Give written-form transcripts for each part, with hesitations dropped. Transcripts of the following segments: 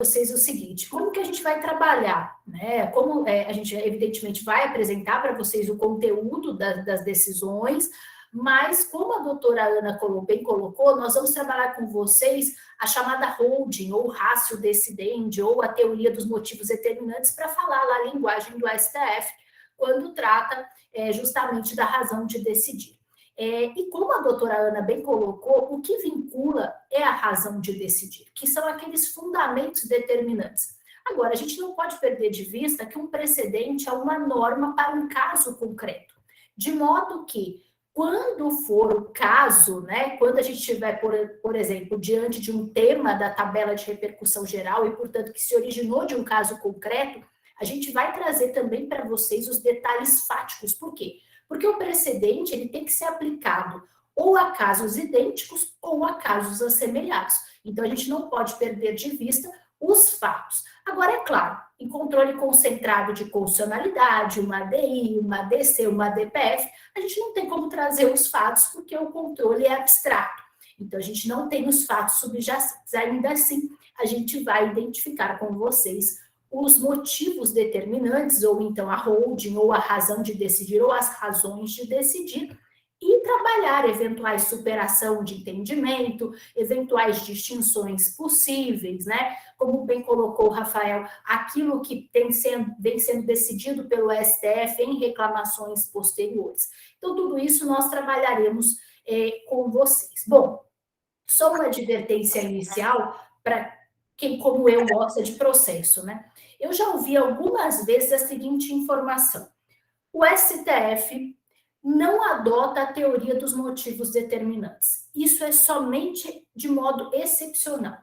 vocês o seguinte: como que a gente vai trabalhar, né? Como a gente, evidentemente, vai apresentar para vocês o conteúdo das decisões, mas como a doutora Ana bem colocou, nós vamos trabalhar com vocês a chamada holding, ou ratio decidendi, ou a teoria dos motivos determinantes, para falar lá a linguagem do STF, quando trata justamente da razão de decidir. E como a doutora Ana bem colocou, o que vincula é a razão de decidir, que são aqueles fundamentos determinantes. Agora, a gente não pode perder de vista que um precedente é uma norma para um caso concreto, de modo que, quando for o caso, né, quando a gente estiver, por exemplo, diante de um tema da tabela de repercussão geral e, portanto, que se originou de um caso concreto, a gente vai trazer também para vocês os detalhes fáticos. Por quê? Porque o precedente ele tem que ser aplicado ou a casos idênticos ou a casos assemelhados. Então, a gente não pode perder de vista os fatos. Agora, é claro, em controle concentrado de constitucionalidade, uma ADI, uma ADC, uma ADPF, a gente não tem como trazer os fatos porque o controle é abstrato. Então, a gente não tem os fatos subjacentes. Ainda assim, a gente vai identificar com vocês os motivos determinantes, ou então a holding, ou a razão de decidir, ou as razões de decidir, e trabalhar eventuais superação de entendimento, eventuais distinções possíveis, né? Como bem colocou o Rafael, aquilo que vem sendo decidido pelo STF em reclamações posteriores. Então, tudo isso nós trabalharemos com vocês. Bom, só uma advertência inicial para quem, como eu, gosta de processo, né? Eu já ouvi algumas vezes a seguinte informação: o STF não adota a teoria dos motivos determinantes. Isso é somente de modo excepcional.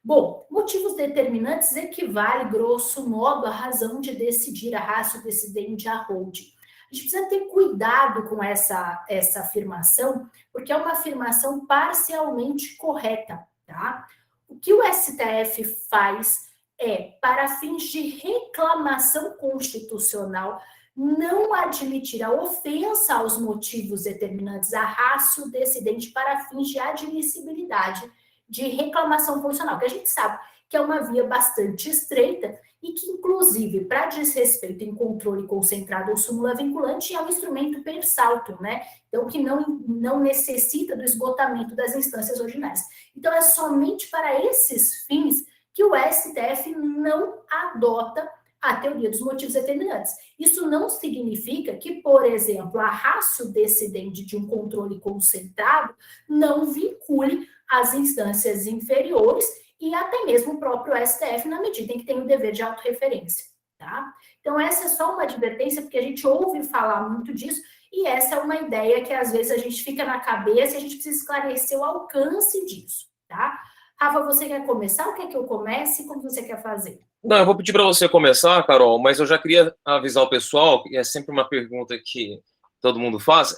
Bom, motivos determinantes equivale, grosso modo, à razão de decidir, a ratio decidendi, a holding. A gente precisa ter cuidado com essa afirmação, porque é uma afirmação parcialmente correta, tá? O que o STF faz para fins de reclamação constitucional, não admitir a ofensa aos motivos determinantes, a ratio decidendi, para fins de admissibilidade de reclamação constitucional, que a gente sabe que é uma via bastante estreita e que, inclusive, para desrespeito em controle concentrado ou súmula vinculante, é um instrumento per saltum, né? Então, que não necessita do esgotamento das instâncias ordinárias. Então, é somente para esses fins que o STF não adota a teoria dos motivos determinantes. Isso não significa que, por exemplo, a ratio decidendi de um controle concentrado não vincule as instâncias inferiores e até mesmo o próprio STF, na medida em que tem o dever de autorreferência, tá? Então, essa é só uma advertência, porque a gente ouve falar muito disso, e essa é uma ideia que, às vezes, a gente fica na cabeça e a gente precisa esclarecer o alcance disso, tá? Rafa, você quer começar ou quer que eu comece? Como você quer fazer? Não, eu vou pedir para você começar, Carol, mas eu já queria avisar o pessoal, e é sempre uma pergunta que todo mundo faz,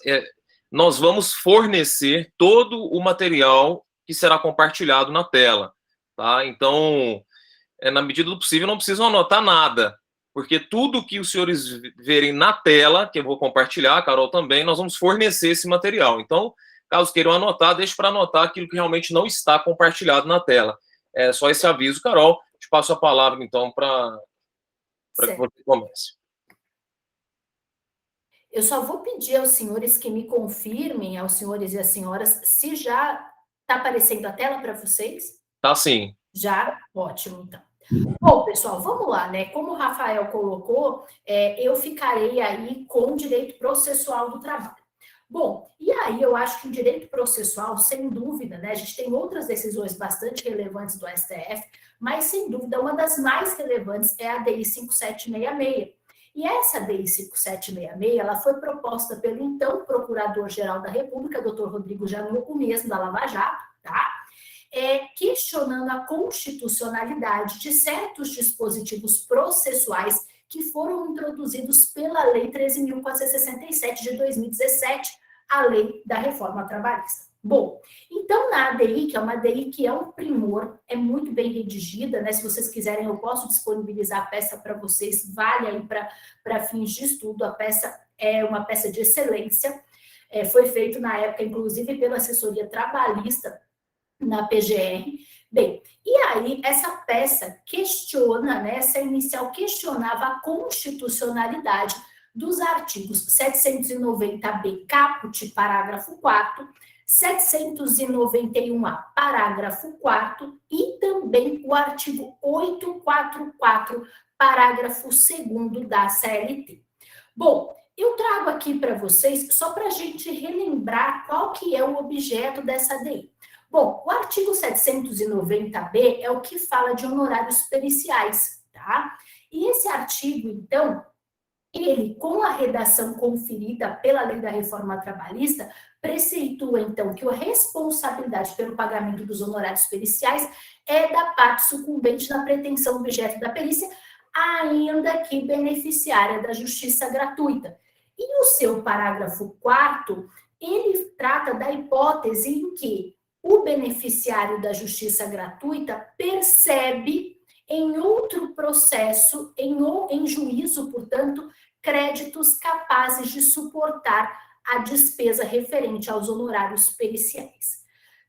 nós vamos fornecer todo o material que será compartilhado na tela, tá? Então, na medida do possível, não precisam anotar nada, porque tudo que os senhores verem na tela, que eu vou compartilhar, a Carol também, nós vamos fornecer esse material. Então, caso queiram anotar, deixe para anotar aquilo que realmente não está compartilhado na tela. É só esse aviso, Carol. Te passo a palavra, então, para que você comece. Eu só vou pedir aos senhores que me confirmem, aos senhores e às senhoras, se já está aparecendo a tela para vocês. Tá sim. Já? Ótimo, então. Bom, pessoal, vamos lá, né? Como o Rafael colocou, eu ficarei aí com o direito processual do trabalho. Bom, e aí eu acho que o direito processual, sem dúvida, né? A gente tem outras decisões bastante relevantes do STF, mas sem dúvida uma das mais relevantes é a DI 5766. E essa DI 5766, ela foi proposta pelo então Procurador-Geral da República, Dr. Rodrigo Janot, o mesmo da Lava Jato, tá? Questionando a constitucionalidade de certos dispositivos processuais que foram introduzidos pela Lei 13.467 de 2017, a Lei da Reforma Trabalhista. Bom, então na ADI, que é uma ADI que é um primor, é muito bem redigida, né? Se vocês quiserem, eu posso disponibilizar a peça para vocês, vale aí para fins de estudo, a peça é uma peça de excelência, foi feito na época, inclusive, pela assessoria trabalhista na PGR, Bem, e aí essa peça questiona, né, essa inicial questionava a constitucionalidade dos artigos 790b, caput, parágrafo 4º, 791A, parágrafo 4º, e também o artigo 844, parágrafo 2º da CLT. Bom, eu trago aqui para vocês, só para a gente relembrar qual que é o objeto dessa ADI. Bom, o artigo 790b é o que fala de honorários periciais, tá? E esse artigo, então, ele, com a redação conferida pela Lei da Reforma Trabalhista, preceitua, então, que a responsabilidade pelo pagamento dos honorários periciais é da parte sucumbente na pretensão objeto da perícia, ainda que beneficiária da justiça gratuita. E o seu parágrafo 4º, ele trata da hipótese em que o beneficiário da justiça gratuita percebe em outro processo, em juízo, portanto, créditos capazes de suportar a despesa referente aos honorários periciais.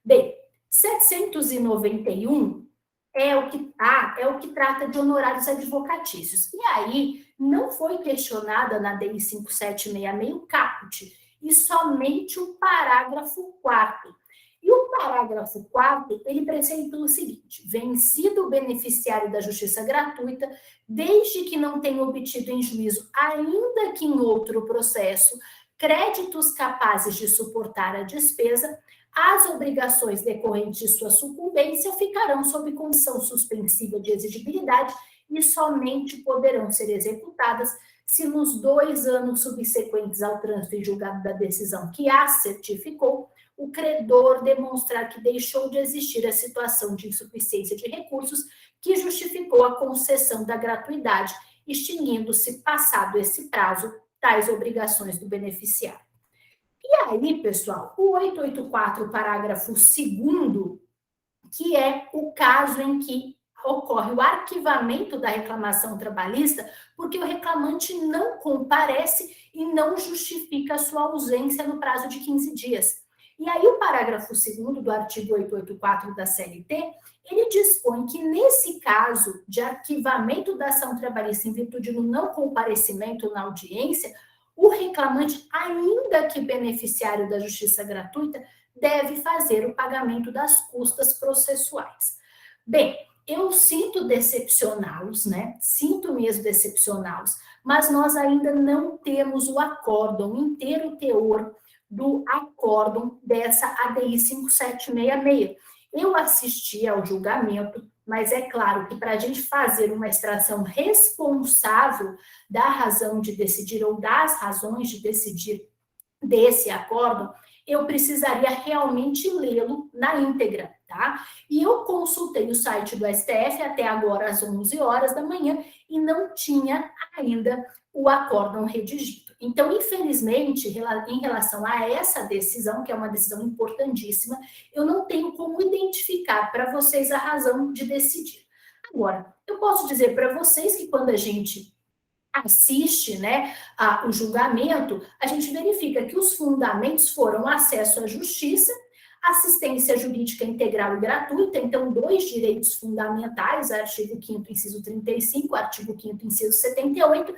Bem, 791 é o que trata de honorários advocatícios. E aí, não foi questionada na DI 5766 o caput, e somente o parágrafo 4º. E o parágrafo 4º, ele preceitua o seguinte: vencido o beneficiário da justiça gratuita, desde que não tenha obtido em juízo, ainda que em outro processo, créditos capazes de suportar a despesa, as obrigações decorrentes de sua sucumbência ficarão sob condição suspensiva de exigibilidade e somente poderão ser executadas se nos 2 anos subsequentes ao trânsito em julgado da decisão que a certificou, o credor demonstrar que deixou de existir a situação de insuficiência de recursos que justificou a concessão da gratuidade, extinguindo-se, passado esse prazo, tais obrigações do beneficiário. E aí, pessoal, o 884, parágrafo 2º, que é o caso em que ocorre o arquivamento da reclamação trabalhista, porque o reclamante não comparece e não justifica a sua ausência no prazo de 15 dias. E aí o parágrafo 2º do artigo 884 da CLT, ele dispõe que nesse caso de arquivamento da ação trabalhista em virtude do não comparecimento na audiência, o reclamante, ainda que beneficiário da justiça gratuita, deve fazer o pagamento das custas processuais. Bem, eu sinto decepcioná-los, né? Sinto mesmo decepcioná-los, mas nós ainda não temos o acórdão, inteiro teor do acórdão dessa ADI 5766. Eu assisti ao julgamento, mas é claro que para a gente fazer uma extração responsável da razão de decidir ou das razões de decidir desse acórdão, eu precisaria realmente lê-lo na íntegra, tá? E eu consultei o site do STF até agora às 11 horas da manhã e não tinha ainda o acórdão redigido. Então, infelizmente, em relação a essa decisão, que é uma decisão importantíssima, eu não tenho como identificar para vocês a razão de decidir. Agora, eu posso dizer para vocês que quando a gente assiste, né, o julgamento, a gente verifica que os fundamentos foram acesso à justiça, assistência jurídica integral e gratuita, então 2 direitos fundamentais, artigo 5º, inciso 35, artigo 5º, inciso 78,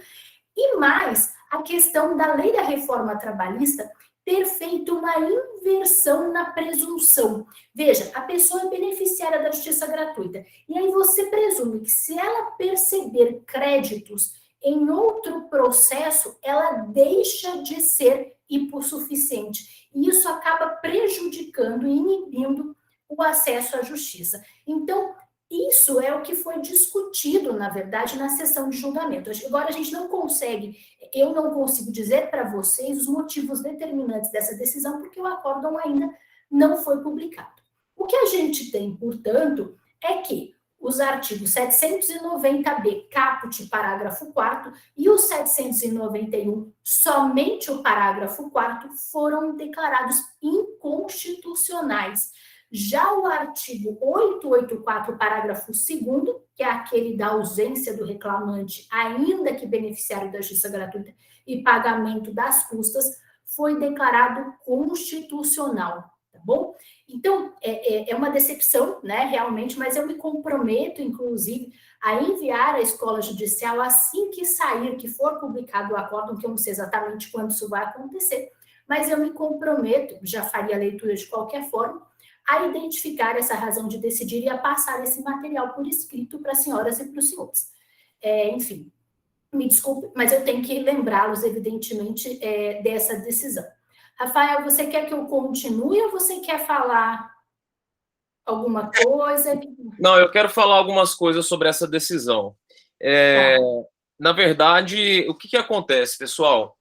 e mais a questão da Lei da Reforma Trabalhista ter feito uma inversão na presunção. Veja, a pessoa é beneficiária da justiça gratuita, e aí você presume que se ela perceber créditos em outro processo, ela deixa de ser hipossuficiente. E isso acaba prejudicando e inibindo o acesso à justiça. Então, isso é o que foi discutido, na verdade, na sessão de julgamento. Agora, a gente não consegue, eu não consigo dizer para vocês os motivos determinantes dessa decisão, porque o acórdão ainda não foi publicado. O que a gente tem, portanto, é que os artigos 790b, caput, parágrafo 4º, e o 791, somente o parágrafo 4º, foram declarados inconstitucionais. Já o artigo 884, parágrafo 2º, que é aquele da ausência do reclamante, ainda que beneficiário da justiça gratuita, e pagamento das custas, foi declarado constitucional, tá bom? Então, é uma decepção, né, realmente, mas eu me comprometo, inclusive, a enviar à escola judicial assim que sair, que for publicado o acórdão, que eu não sei exatamente quando isso vai acontecer, mas eu me comprometo, já faria a leitura de qualquer forma, a identificar essa razão de decidir e a passar esse material por escrito para as senhoras e para os senhores. Enfim, me desculpe, mas eu tenho que lembrá-los, evidentemente, dessa decisão. Rafael, você quer que eu continue ou você quer falar alguma coisa? Não, eu quero falar algumas coisas sobre essa decisão. Na verdade, o que acontece, pessoal?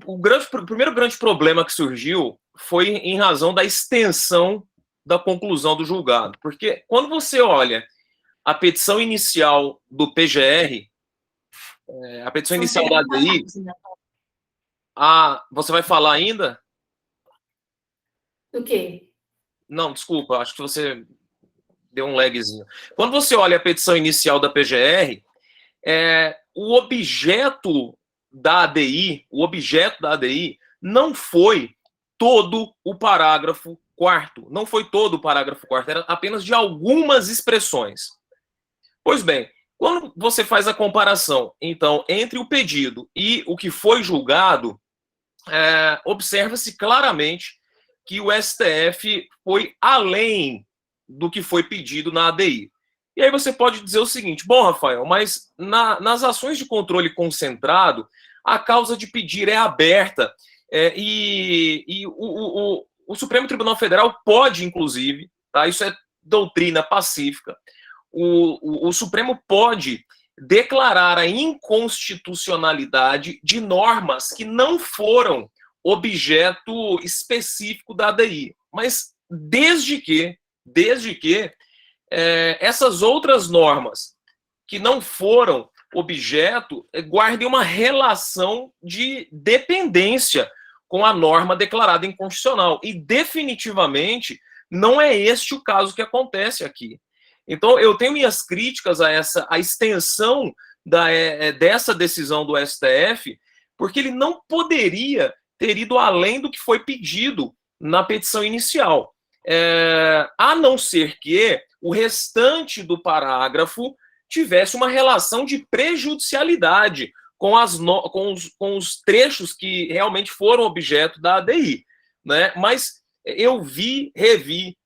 O primeiro grande problema que surgiu foi em razão da extensão da conclusão do julgado. Porque quando você olha a petição inicial do PGR, a petição inicial da ADI, você vai falar ainda? Do quê? Não, desculpa, acho que você deu um lagzinho. Quando você olha a petição inicial da PGR, o objeto da ADI, não foi todo o parágrafo 4º. Não foi todo o parágrafo 4º, era apenas de algumas expressões. Pois bem, quando você faz a comparação, então, entre o pedido e o que foi julgado, observa-se claramente que o STF foi além do que foi pedido na ADI. E aí você pode dizer o seguinte: bom, Rafael, mas nas ações de controle concentrado, a causa de pedir é aberta, e o Supremo Tribunal Federal pode, inclusive, tá? Isso é doutrina pacífica, o Supremo pode declarar a inconstitucionalidade de normas que não foram objeto específico da ADI, mas desde que essas outras normas que não foram objeto guardem uma relação de dependência com a norma declarada inconstitucional. E definitivamente não é este o caso que acontece aqui. Então, eu tenho minhas críticas a extensão dessa decisão do STF, porque ele não poderia ter ido além do que foi pedido na petição inicial. A não ser que o restante do parágrafo tivesse uma relação de prejudicialidade com os trechos que realmente foram objeto da ADI, né? Mas eu revi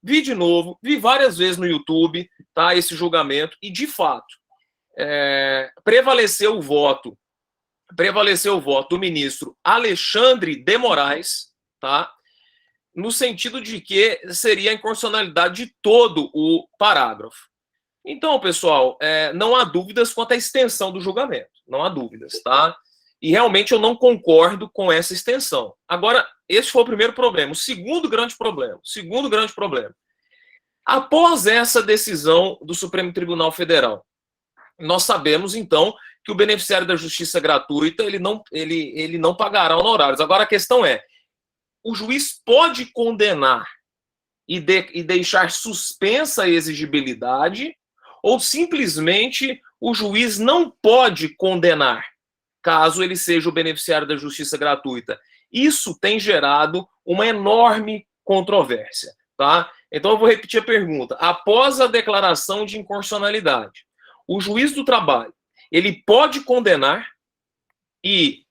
de novo, vi várias vezes no YouTube, tá, esse julgamento, e de fato prevaleceu o voto do ministro Alexandre de Moraes, tá? No sentido de que seria a inconstitucionalidade de todo o parágrafo. Então, pessoal, não há dúvidas quanto à extensão do julgamento. Não há dúvidas, tá? E realmente eu não concordo com essa extensão. Agora, esse foi o primeiro problema. O segundo grande problema. Após essa decisão do Supremo Tribunal Federal, nós sabemos, então, que o beneficiário da justiça gratuita ele não pagará honorários. Agora, a questão é: o juiz pode condenar e deixar suspensa a exigibilidade, ou simplesmente o juiz não pode condenar, caso ele seja o beneficiário da justiça gratuita? Isso tem gerado uma enorme controvérsia, tá? Então eu vou repetir a pergunta. Após a declaração de inconstitucionalidade, o juiz do trabalho, ele pode condenar e,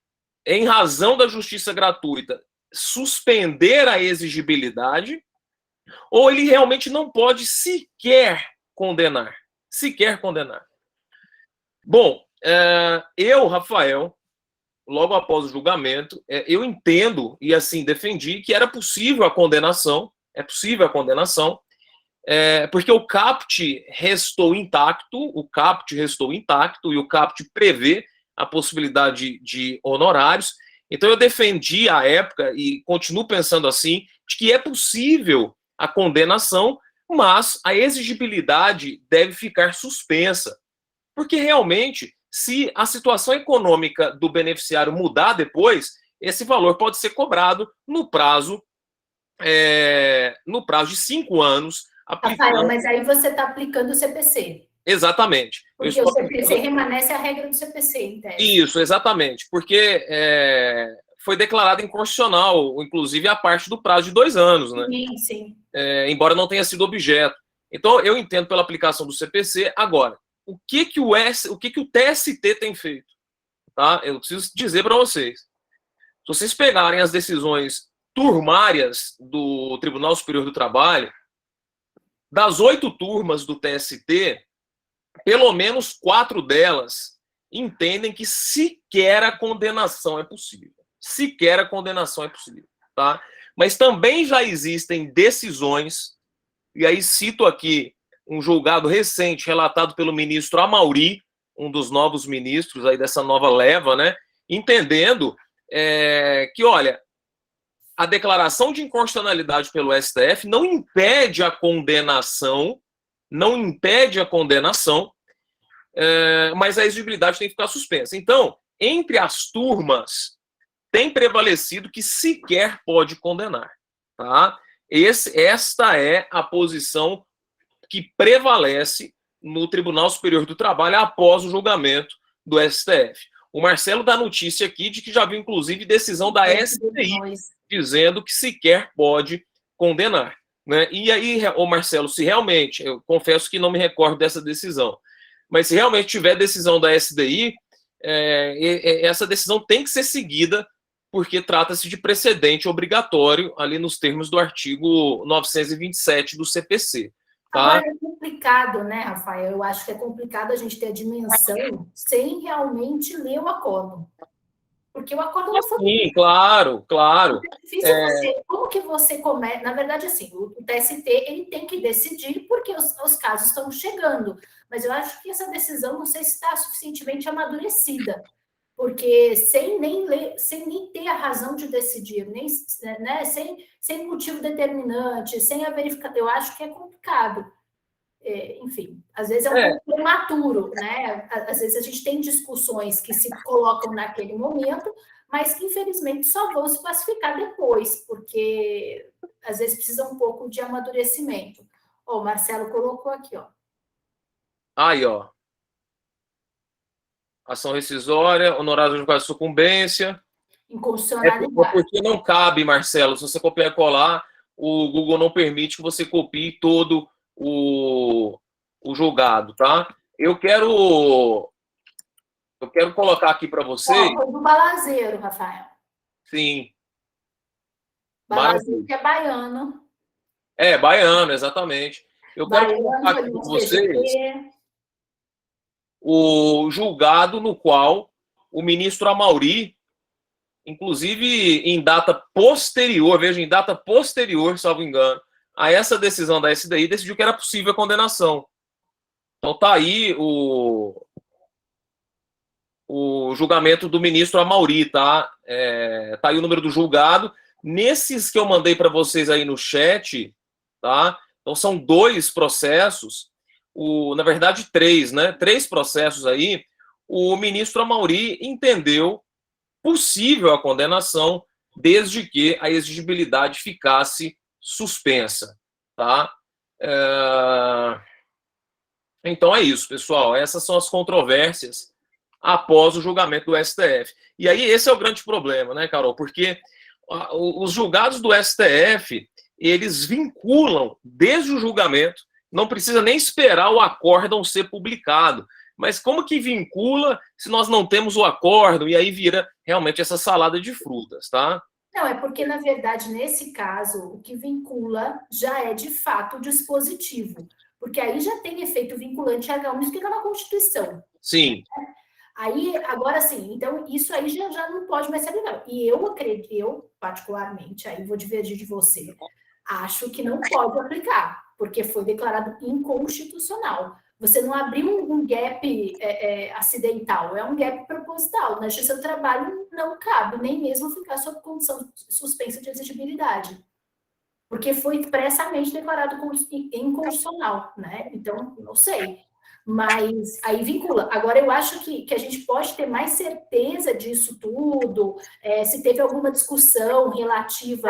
em razão da justiça gratuita, suspender a exigibilidade, ou ele realmente não pode sequer condenar? Bom, eu, Rafael, logo após o julgamento, eu entendo e assim defendi que era possível a condenação, porque o caput restou intacto, e o caput prevê a possibilidade de honorários. Então eu defendi à época, e continuo pensando assim, de que é possível a condenação, mas a exigibilidade deve ficar suspensa. Porque realmente, se a situação econômica do beneficiário mudar depois, esse valor pode ser cobrado no prazo de 5 anos. Rafael, mas aí você está aplicando o CPC. Exatamente. Porque o CPC remanesce a regra do CPC, em tese. Isso, exatamente. Porque foi declarada inconstitucional, inclusive a parte do prazo de 2 anos, né? Sim, sim. Embora não tenha sido objeto. Então, eu entendo pela aplicação do CPC. Agora, o que o TST tem feito? Tá? Eu preciso dizer para vocês. Se vocês pegarem as decisões turmárias do Tribunal Superior do Trabalho, das 8 turmas do TST, pelo menos 4 delas entendem que sequer a condenação é possível. Sequer a condenação é possível. Tá? Mas também já existem decisões, e aí cito aqui um julgado recente relatado pelo ministro Amauri, um dos novos ministros aí dessa nova leva, né, entendendo que, olha, a declaração de inconstitucionalidade pelo STF não impede a condenação, mas a exigibilidade tem que ficar suspensa. Então, entre as turmas, tem prevalecido que sequer pode condenar. Tá? Esta é a posição que prevalece no Tribunal Superior do Trabalho após o julgamento do STF. O Marcelo dá notícia aqui de que já viu, inclusive, decisão da STI dizendo que sequer pode condenar. Né? E aí, Marcelo, se realmente, eu confesso que não me recordo dessa decisão, mas se realmente tiver decisão da SDI, essa decisão tem que ser seguida, porque trata-se de precedente obrigatório ali nos termos do artigo 927 do CPC. Tá? Agora é complicado, né, Rafael? Eu acho que é complicado a gente ter a dimensão sem realmente ler o acordo. Porque o acordo não foi... Sim, claro. É difícil você... Como que você começa... Na verdade, assim, o TST ele tem que decidir porque os casos estão chegando. Mas eu acho que essa decisão não sei se está suficientemente amadurecida. Porque sem nem ter a razão de decidir, nem, né, sem motivo determinante, sem a verificação, eu acho que é complicado. Enfim, às vezes é um pouco prematuro, né? Às vezes a gente tem discussões que se colocam naquele momento, mas que infelizmente só vão se classificar depois, porque às vezes precisa um pouco de amadurecimento. O Marcelo colocou aqui, ó. Aí, ó. Ação rescisória, honorário de quase sucumbência. Inconstitucionalidade. Porque não cabe, Marcelo, se você copiar e colar, o Google não permite que você copie todo o julgado, tá? Eu quero colocar aqui para vocês. Foi do Balazeiro, Rafael. Sim. Balazeiro, que é baiano. Baiano, exatamente. Eu quero colocar aqui para vocês o julgado no qual o ministro Amauri, inclusive em data posterior, salvo engano, a essa decisão da SDI, decidiu que era possível a condenação. Então tá aí o julgamento do ministro Amauri, tá? Tá aí o número do julgado. Nesses que eu mandei para vocês aí no chat, tá? Então são 2 processos, na verdade 3, né? 3 processos aí. O ministro Amauri entendeu possível a condenação desde que a exigibilidade ficasse suspensa, tá? Então é isso, pessoal. Essas são as controvérsias após o julgamento do STF. E aí esse é o grande problema, né, Carol? Porque os julgados do STF, eles vinculam desde o julgamento, não precisa nem esperar o acórdão ser publicado. Mas como que vincula se nós não temos o acórdão? E aí vira realmente essa salada de frutas, tá? Não, é porque, na verdade, nesse caso, o que vincula já é, de fato, dispositivo. Porque aí já tem efeito vinculante H1, isso fica na Constituição. Sim. Aí, agora sim, então isso aí já não pode mais ser aplicado. E eu acredito, eu particularmente, aí vou divergir de você, acho que não pode aplicar, porque foi declarado inconstitucional. Você não abriu um gap acidental, é um gap proposital. Na Justiça do Trabalho não cabe, nem mesmo ficar sob condição suspensa de exigibilidade, porque foi expressamente declarado inconstitucional, né? Então, não sei. Mas aí vincula. Agora, eu acho que a gente pode ter mais certeza disso tudo, se teve alguma discussão relativa,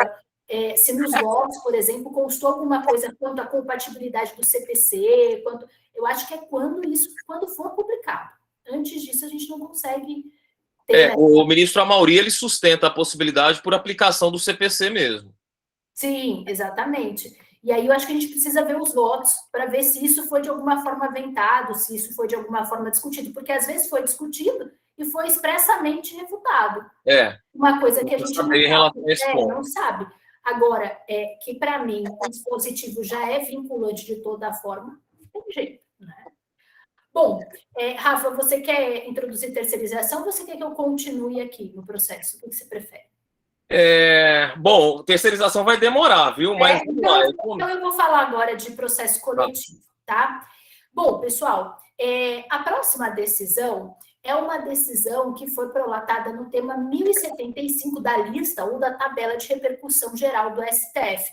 se nos votos, por exemplo, constou alguma coisa quanto à compatibilidade do CPC, eu acho que é quando for publicado. Antes disso, a gente não consegue O ministro Amaury, ele sustenta a possibilidade por aplicação do CPC mesmo. Sim, exatamente. E aí eu acho que a gente precisa ver os votos para ver se isso foi de alguma forma aventado, se isso foi de alguma forma discutido, porque às vezes foi discutido e foi expressamente refutado. Uma coisa que a gente não sabe. Agora, que para mim o dispositivo já é vinculante de toda forma, não tem jeito, né? Bom, Rafa, você quer introduzir terceirização ou você quer que eu continue aqui no processo? O que você prefere? Bom, terceirização vai demorar, viu? Mas então eu vou falar agora de processo coletivo, tá? Bom, pessoal, a próxima decisão é uma decisão que foi prolatada no tema 1075 da lista ou da tabela de repercussão geral do STF,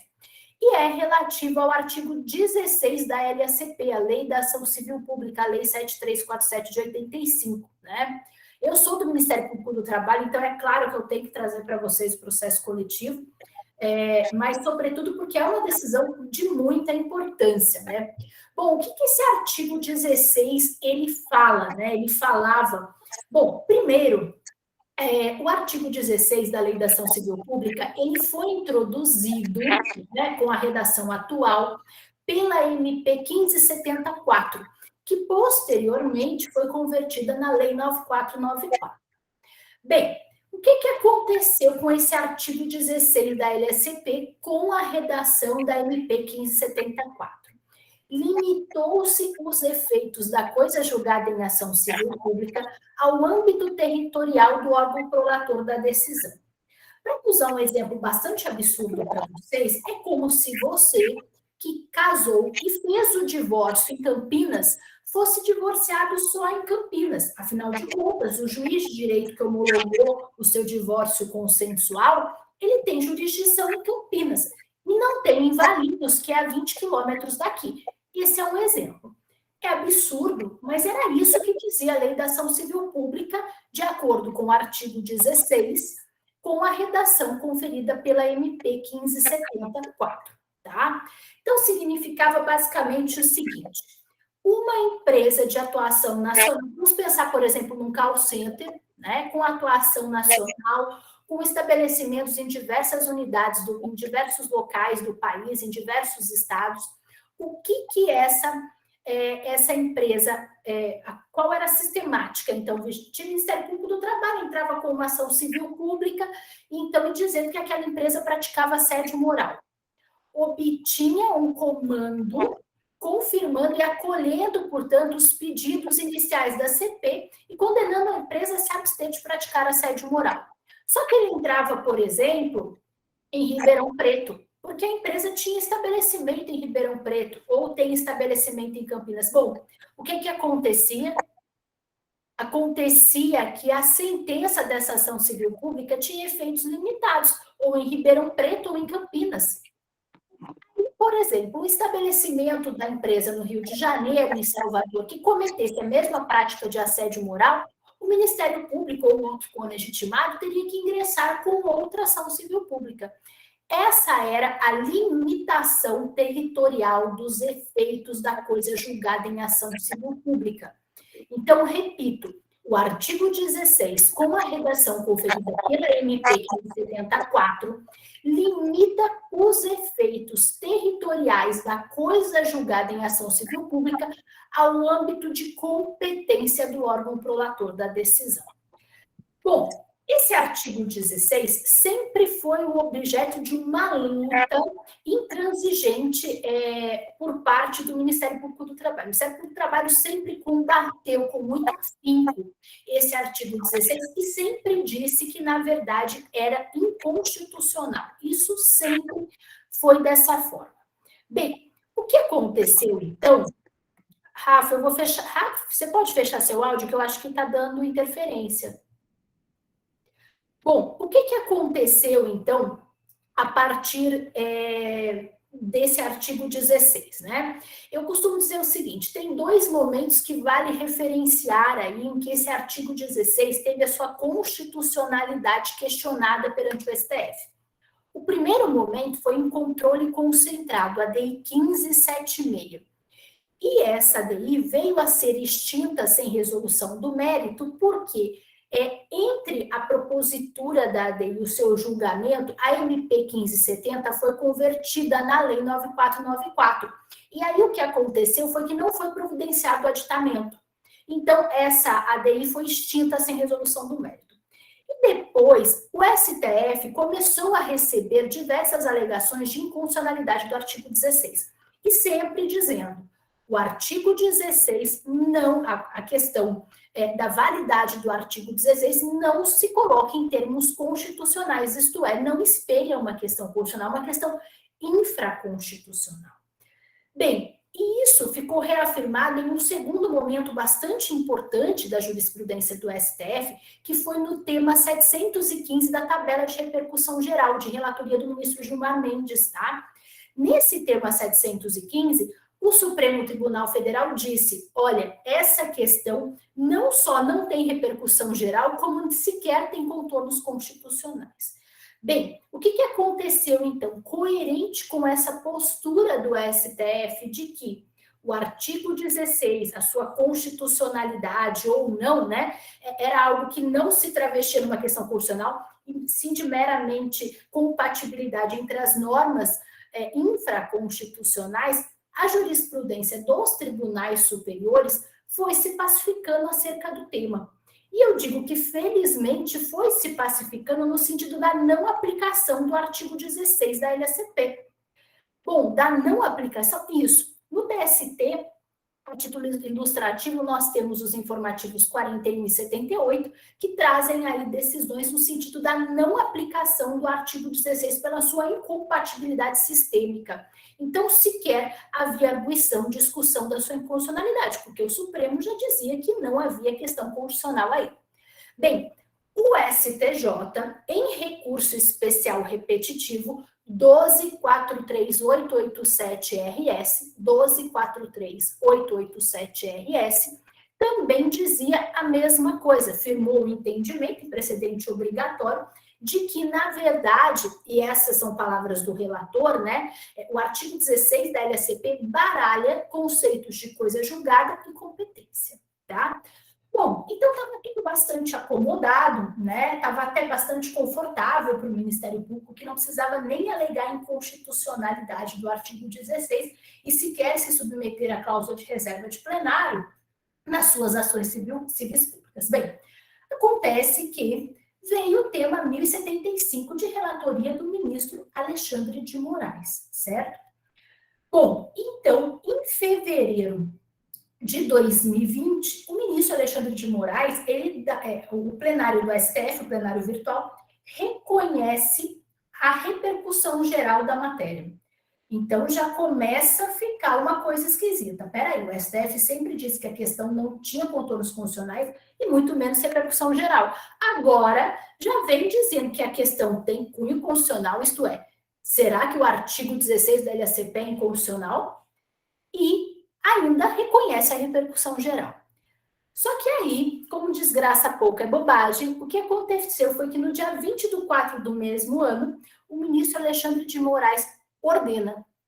e é relativo ao artigo 16 da LACP, a Lei da Ação Civil Pública, a Lei 7347 de 85, né? Eu sou do Ministério Público do Trabalho, então é claro que eu tenho que trazer para vocês o processo coletivo, mas sobretudo porque é uma decisão de muita importância, né? Bom, o que esse artigo 16 ele fala, né? Ele falava... Bom, primeiro, o artigo 16 da Lei da Ação Civil Pública, ele foi introduzido, né, com a redação atual pela MP 1574, que posteriormente foi convertida na Lei 9494. Bem, o que aconteceu com esse artigo 16 da LSCP com a redação da MP 1574? Limitou-se os efeitos da coisa julgada em ação civil pública ao âmbito territorial do órgão prolator da decisão. Para usar um exemplo bastante absurdo para vocês, é como se você, que casou e fez o divórcio em Campinas, fosse divorciado só em Campinas. Afinal de contas, o juiz de direito que homologou o seu divórcio consensual, ele tem jurisdição em Campinas. E não tem em Valinhos, que é a 20 quilômetros daqui. Esse é um exemplo. É absurdo, mas era isso que dizia a Lei da Ação Civil Pública, de acordo com o artigo 16, com a redação conferida pela MP 1574, tá? Então, significava basicamente o seguinte: uma empresa de atuação nacional, vamos pensar, por exemplo, num call center, né, com atuação nacional, com estabelecimentos em diversas unidades, em diversos locais do país, em diversos estados. O que essa empresa, qual era a sistemática? Então, o Ministério Público do Trabalho entrava com uma ação civil pública, então, dizendo que aquela empresa praticava assédio moral. Obtinha um comando confirmando e acolhendo, portanto, os pedidos iniciais da CP e condenando a empresa a se abster de praticar assédio moral. Só que ele entrava, por exemplo, em Ribeirão Preto, porque a empresa tinha estabelecimento em Ribeirão Preto, ou tem estabelecimento em Campinas. Bom, o que acontecia? Acontecia que a sentença dessa ação civil pública tinha efeitos limitados, ou em Ribeirão Preto ou em Campinas. Por exemplo, o estabelecimento da empresa no Rio de Janeiro, em Salvador, que cometesse a mesma prática de assédio moral, o Ministério Público ou outro legitimado teria que ingressar com outra ação civil pública. Essa era a limitação territorial dos efeitos da coisa julgada em ação civil pública. Então, repito, o artigo 16, com a redação conferida pela MP 1574, limita os efeitos territoriais da coisa julgada em ação civil pública ao âmbito de competência do órgão prolator da decisão. Bom, esse artigo 16 sempre foi o objeto de uma luta intransigente por parte do Ministério Público do Trabalho. O Ministério Público do Trabalho sempre combateu com muito afinco esse artigo 16 e sempre disse que, na verdade, era inconstitucional. Isso sempre foi dessa forma. Bem, o que aconteceu, então? Rafa, eu vou fechar. Rafa, você pode fechar seu áudio, que eu acho que está dando interferência. Bom, o que aconteceu, então, a partir desse artigo 16, né? Eu costumo dizer o seguinte: tem dois momentos que vale referenciar aí em que esse artigo 16 teve a sua constitucionalidade questionada perante o STF. O primeiro momento foi em controle concentrado, a DI 1576. E essa DI veio a ser extinta sem resolução do mérito, porque Entre a propositura da ADI e o seu julgamento, a MP 1570 foi convertida na Lei 9494. E aí o que aconteceu foi que não foi providenciado o aditamento. Então, essa ADI foi extinta sem resolução do mérito. E depois, o STF começou a receber diversas alegações de inconstitucionalidade do artigo 16. E sempre dizendo, o artigo 16 não, a questão da validade do artigo 16 não se coloca em termos constitucionais, isto é, não espelha uma questão constitucional, uma questão infraconstitucional. Bem, e isso ficou reafirmado em um segundo momento bastante importante da jurisprudência do STF, que foi no tema 715 da tabela de repercussão geral, de relatoria do ministro Gilmar Mendes, tá? Nesse tema 715, o Supremo Tribunal Federal disse, olha, essa questão não só não tem repercussão geral, como sequer tem contornos constitucionais. Bem, o que aconteceu, então, coerente com essa postura do STF de que o artigo 16, a sua constitucionalidade ou não, né, era algo que não se travestia numa questão constitucional, e sim de meramente compatibilidade entre as normas infraconstitucionais, a jurisprudência dos tribunais superiores foi se pacificando acerca do tema. E eu digo que, felizmente, foi se pacificando no sentido da não aplicação do artigo 16 da LSP. Bom, da não aplicação, isso. No TST, a título ilustrativo, nós temos os informativos 41 e 78, que trazem aí decisões no sentido da não aplicação do artigo 16 pela sua incompatibilidade sistêmica. Então, sequer havia arguição, discussão da sua inconstitucionalidade, porque o Supremo já dizia que não havia questão constitucional aí. Bem, o STJ, em recurso especial repetitivo 1243887-RS, 1243887-RS, também dizia a mesma coisa, firmou o entendimento, precedente obrigatório, de que, na verdade, e essas são palavras do relator, né, o artigo 16 da LSP baralha conceitos de coisa julgada e competência, tá? Bom, então estava tudo bastante acomodado, né? Estava até bastante confortável para o Ministério Público, que não precisava nem alegar inconstitucionalidade do artigo 16 e sequer se submeter à cláusula de reserva de plenário nas suas ações civis públicas. Bem, acontece que veio o tema 1075 de relatoria do ministro Alexandre de Moraes, certo? Bom, então, em fevereiro de 2020, o ministro Alexandre de Moraes, o plenário do STF, o plenário virtual, reconhece a repercussão geral da matéria. Então, já começa a ficar uma coisa esquisita. Peraí, o STF sempre disse que a questão não tinha contornos constitucionais e muito menos repercussão geral. Agora, já vem dizendo que a questão tem cunho constitucional, isto é, será que o artigo 16 da LSP é inconstitucional? E ainda reconhece a repercussão geral. Só que aí, como desgraça pouca é bobagem, o que aconteceu foi que no dia 20/4 do mesmo ano, o ministro Alexandre de Moraes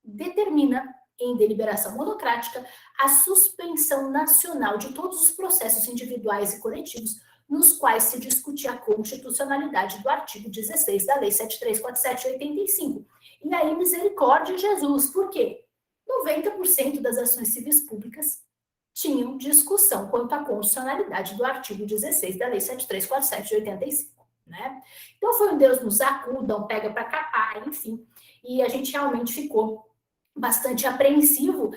determina, em deliberação monocrática, a suspensão nacional de todos os processos individuais e coletivos nos quais se discutia a constitucionalidade do artigo 16 da Lei 7347/85. E aí, misericórdia de Jesus, por quê? 90% das ações civis públicas tinham discussão quanto à constitucionalidade do artigo 16 da Lei 7347/85, né? Então, foi um Deus nos acuda, um pega para capar, enfim, e a gente realmente ficou bastante apreensivo,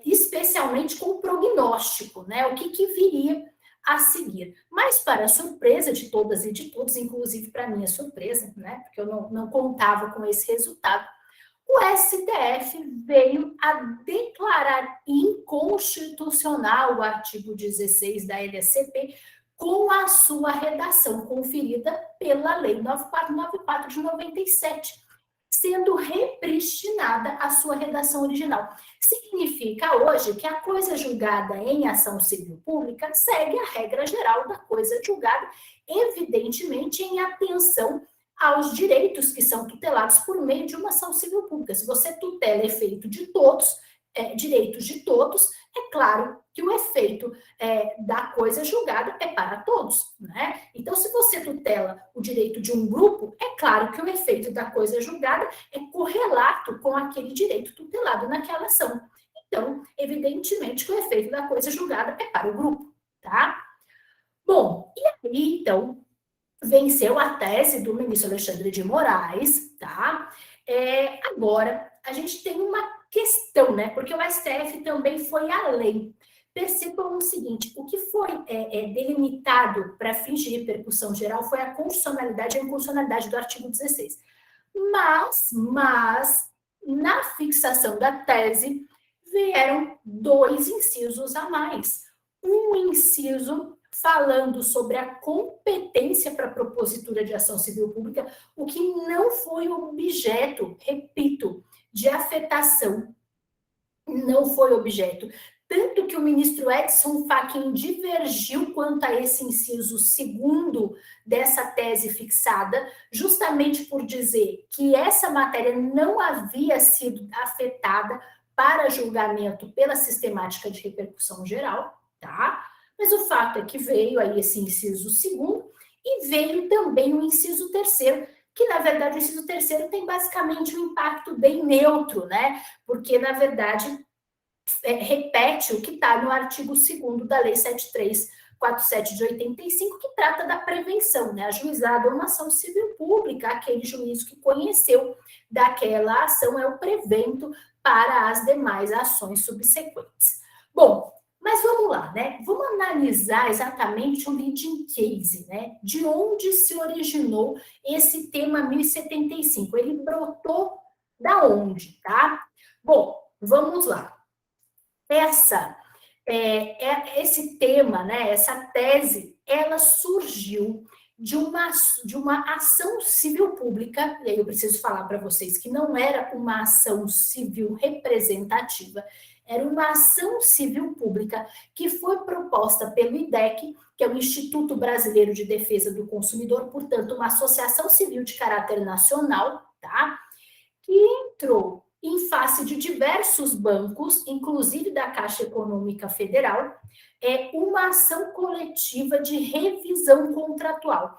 especialmente com o prognóstico, né? O que viria a seguir. Mas, para a surpresa de todas e de todos, inclusive para minha surpresa, né? Porque eu não contava com esse resultado, o STF veio a declarar inconstitucional o artigo 16 da LSP com a sua redação conferida pela Lei 9494 de 97, sendo repristinada a sua redação original. Significa hoje que a coisa julgada em ação civil pública segue a regra geral da coisa julgada, evidentemente em atenção aos direitos que são tutelados por meio de uma ação civil pública. Se você tutela efeito de todos, direitos de todos, é claro que o efeito da coisa julgada é para todos, né? Então, se você tutela o direito de um grupo, é claro que o efeito da coisa julgada é correlato com aquele direito tutelado naquela ação. Então, evidentemente que o efeito da coisa julgada é para o grupo, tá? Bom, e aí, então, venceu a tese do ministro Alexandre de Moraes, tá? Agora, a gente tem uma questão, né? Porque o STF também foi além. Percebam o seguinte, o que foi delimitado para fins de repercussão geral foi a constitucionalidade e a inconstitucionalidade do artigo 16. Mas, na fixação da tese, vieram 2 incisos a mais. Um inciso falando sobre a competência para a propositura de ação civil pública, o que não foi objeto, repito, de afetação, não foi objeto. Tanto que o ministro Edson Fachin divergiu quanto a esse inciso segundo dessa tese fixada, justamente por dizer que essa matéria não havia sido afetada para julgamento pela sistemática de repercussão geral, tá? Mas o fato é que veio aí esse inciso segundo e veio também o inciso terceiro, que na verdade o inciso terceiro tem basicamente um impacto bem neutro, né? Porque na verdade repete o que está no artigo 2º da Lei 7347 de 85, que trata da prevenção, né? Ajuizado a uma ação civil pública, aquele juiz que conheceu daquela ação é o prevento para as demais ações subsequentes. Bom, mas vamos lá, né? Vamos analisar exatamente o leading case, né? De onde se originou esse tema 1075? Ele brotou da onde, tá? Bom, vamos lá. Esse tema, né, essa tese, ela surgiu de uma ação civil pública, e aí eu preciso falar para vocês que não era uma ação civil representativa, era uma ação civil pública que foi proposta pelo IDEC, que é o Instituto Brasileiro de Defesa do Consumidor, portanto, uma associação civil de caráter nacional, tá? Que entrou em face de diversos bancos, inclusive da Caixa Econômica Federal, uma ação coletiva de revisão contratual.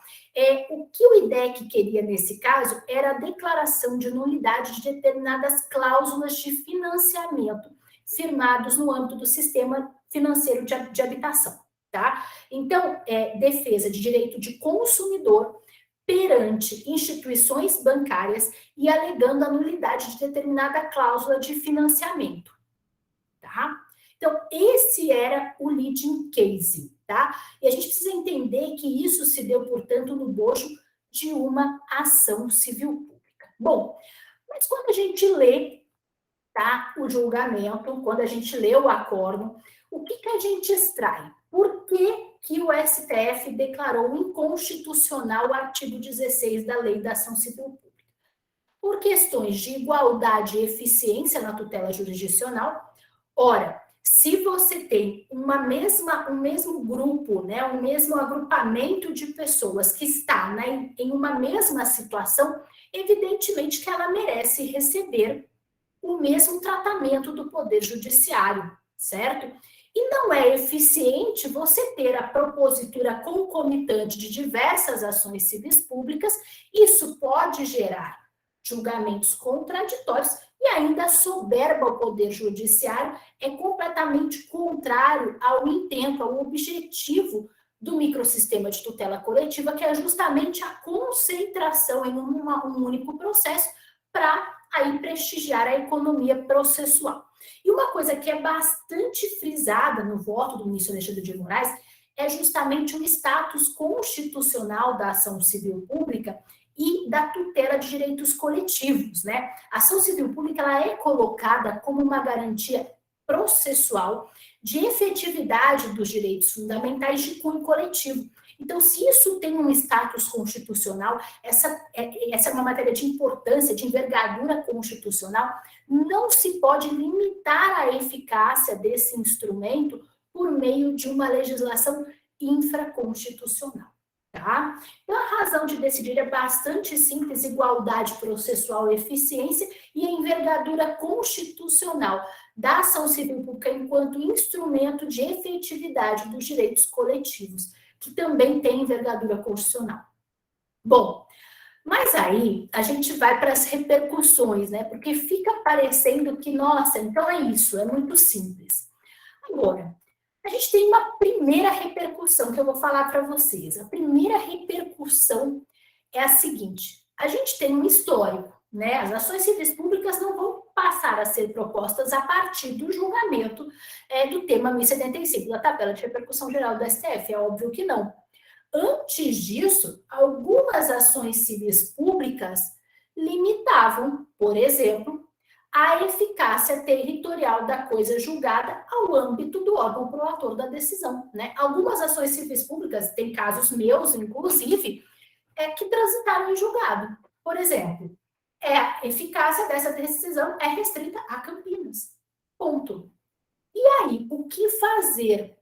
O que o IDEC queria nesse caso era a declaração de nulidade de determinadas cláusulas de financiamento firmados no âmbito do sistema financeiro de habitação, tá? Então, defesa de direito de consumidor perante instituições bancárias e alegando a nulidade de determinada cláusula de financiamento, tá? Então, esse era o leading case, tá? E a gente precisa entender que isso se deu, portanto, no bojo de uma ação civil pública. Bom, mas quando a gente lê, tá, o julgamento, quando a gente lê o acórdão, o que a gente extrai? Por que o STF declarou inconstitucional o artigo 16 da Lei da Ação Civil Pública? Por questões de igualdade e eficiência na tutela jurisdicional. Ora, se você tem um mesmo grupo, né, um mesmo agrupamento de pessoas que está em uma mesma situação, evidentemente que ela merece receber o mesmo tratamento do Poder Judiciário, certo? E não é eficiente você ter a propositura concomitante de diversas ações civis públicas, isso pode gerar julgamentos contraditórios e ainda soberba ao Poder Judiciário, é completamente contrário ao intento, ao objetivo do microsistema de tutela coletiva, que é justamente a concentração em um único processo para aí prestigiar a economia processual. E uma coisa que é bastante frisada no voto do ministro Alexandre de Moraes é justamente o status constitucional da ação civil pública e da tutela de direitos coletivos, né? A ação civil pública ela é colocada como uma garantia processual de efetividade dos direitos fundamentais de cunho coletivo. Então, se isso tem um status constitucional, essa é uma matéria de importância, de envergadura constitucional, não se pode limitar a eficácia desse instrumento por meio de uma legislação infraconstitucional, tá? Então, a razão de decidir é bastante simples: igualdade processual, eficiência e a envergadura constitucional da ação civil pública enquanto instrumento de efetividade dos direitos coletivos, que também tem envergadura constitucional. Bom, mas aí a gente vai para as repercussões, né? Porque fica parecendo que, nossa, então é isso, é muito simples. Agora, a gente tem uma primeira repercussão que eu vou falar para vocês. A primeira repercussão é a seguinte: a gente tem um histórico, né? As ações civis públicas não vão passar a ser propostas a partir do julgamento do tema 1075, da tabela de repercussão geral do STF, é óbvio que não. Antes disso, algumas ações civis públicas limitavam, por exemplo, a eficácia territorial da coisa julgada ao âmbito do órgão proator da decisão, né? Algumas ações civis públicas, tem casos meus, inclusive, que transitaram em julgado. Por exemplo, a eficácia dessa decisão é restrita a Campinas. Ponto. E aí, o que fazer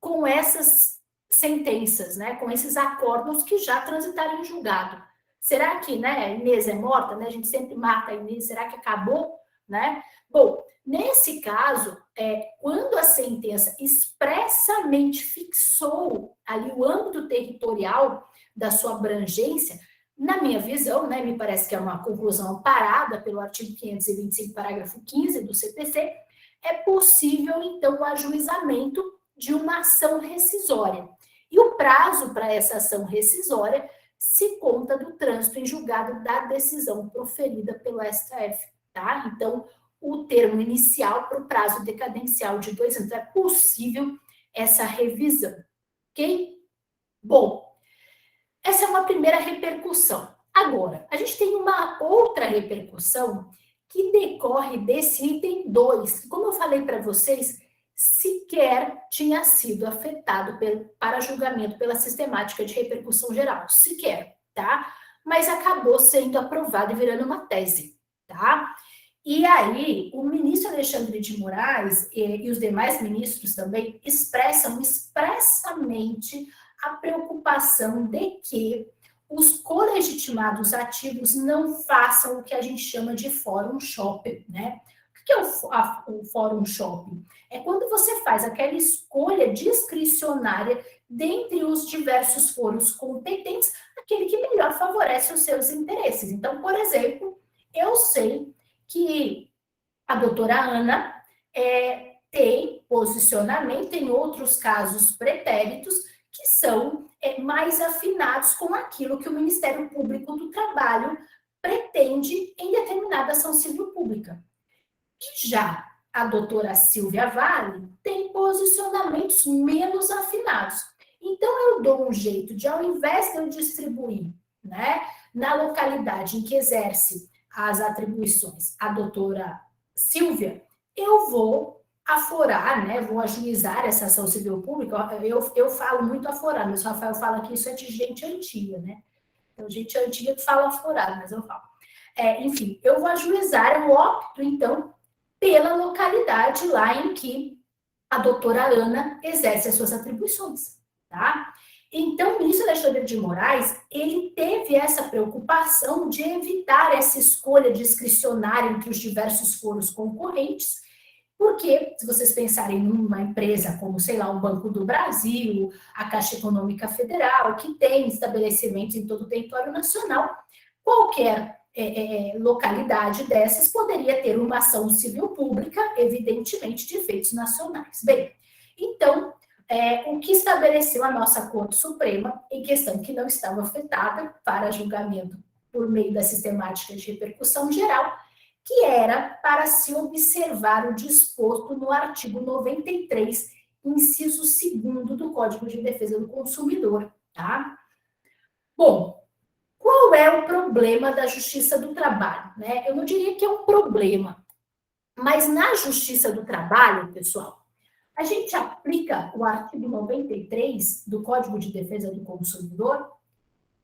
com essas sentenças, né? Com esses acordos que já transitaram em julgado? Será que, né, a Inês é morta, né? A gente sempre mata a Inês, será que acabou, né? Bom, nesse caso, quando a sentença expressamente fixou ali o âmbito territorial da sua abrangência, na minha visão, né, me parece que é uma conclusão amparada pelo artigo 525, parágrafo 15 do CPC, é possível, então, o ajuizamento de uma ação rescisória. E o prazo para essa ação rescisória se conta do trânsito em julgado da decisão proferida pelo STF, tá? Então, o termo inicial para o prazo decadencial de 2 anos. É possível essa revisão, ok? Bom, essa é uma primeira repercussão. Agora, a gente tem uma outra repercussão que decorre desse item 2, que, como eu falei para vocês, sequer tinha sido afetado para julgamento pela sistemática de repercussão geral, sequer, tá? Mas acabou sendo aprovado e virando uma tese, tá? E aí, o ministro Alexandre de Moraes e os demais ministros também expressam expressamente a preocupação de que os colegitimados ativos não façam o que a gente chama de fórum shopping, né? O que é o fórum shopping? É quando você faz aquela escolha discricionária dentre os diversos fóruns competentes, aquele que melhor favorece os seus interesses. Então, por exemplo, eu sei que a doutora Ana tem posicionamento em outros casos pretéritos que são mais afinados com aquilo que o Ministério Público do Trabalho pretende em determinada ação civil pública. E já a doutora Silvia Vale tem posicionamentos menos afinados. Então, eu dou um jeito de, ao invés de eu distribuir, né, na localidade em que exerce as atribuições a doutora Silvia, eu vou aforar, né, vou ajuizar essa ação civil pública. Eu falo muito aforar, mas o Rafael fala que isso é de gente antiga, né? Então, gente antiga que fala aforar, mas eu falo. Enfim, eu vou ajuizar, eu opto, então, pela localidade lá em que a doutora Ana exerce as suas atribuições, tá? Então, o ministro Alexandre de Moraes, ele teve essa preocupação de evitar essa escolha discricionária entre os diversos fóruns concorrentes, porque, se vocês pensarem numa empresa como, sei lá, o Banco do Brasil, a Caixa Econômica Federal, que tem estabelecimentos em todo o território nacional, qualquer localidade dessas poderia ter uma ação civil pública, evidentemente, de efeitos nacionais. Bem, então, o que estabeleceu a nossa Corte Suprema, em questão que não estava afetada para julgamento por meio da sistemática de repercussão geral, que era para se observar o disposto no artigo 93, inciso 2º do Código de Defesa do Consumidor, tá? Bom, qual é o problema da Justiça do Trabalho, né? Eu não diria que é um problema, mas na Justiça do Trabalho, pessoal, a gente aplica o artigo 93 do Código de Defesa do Consumidor.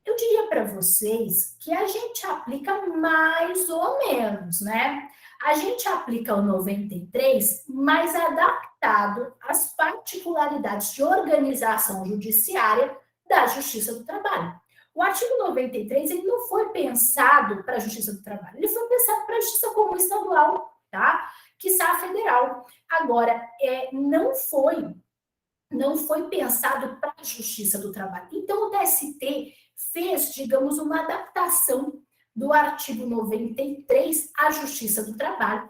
Eu diria para vocês que a gente aplica mais ou menos, né? A gente aplica o 93, mas adaptado às particularidades de organização judiciária da Justiça do Trabalho. O artigo 93, ele não foi pensado para a Justiça do Trabalho, ele foi pensado para a Justiça Comum Estadual, tá? Quiçá federal. Agora, não foi pensado para a Justiça do Trabalho. Então, o TST fez, digamos, uma adaptação do artigo 93 à Justiça do Trabalho,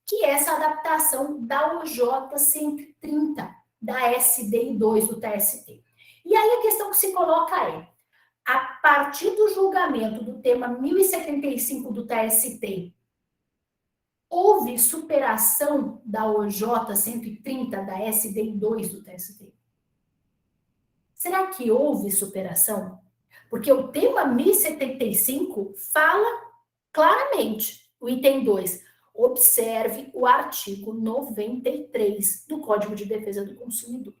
que é essa adaptação da OJ 130, da SDI 2 do TST. E aí a questão que se coloca é, a partir do julgamento do tema 1075 do TST, houve superação da OJ 130, da SDI 2 do TST? Será que houve superação? Porque o tema 1075 fala claramente, o item 2, observe o artigo 93 do Código de Defesa do Consumidor.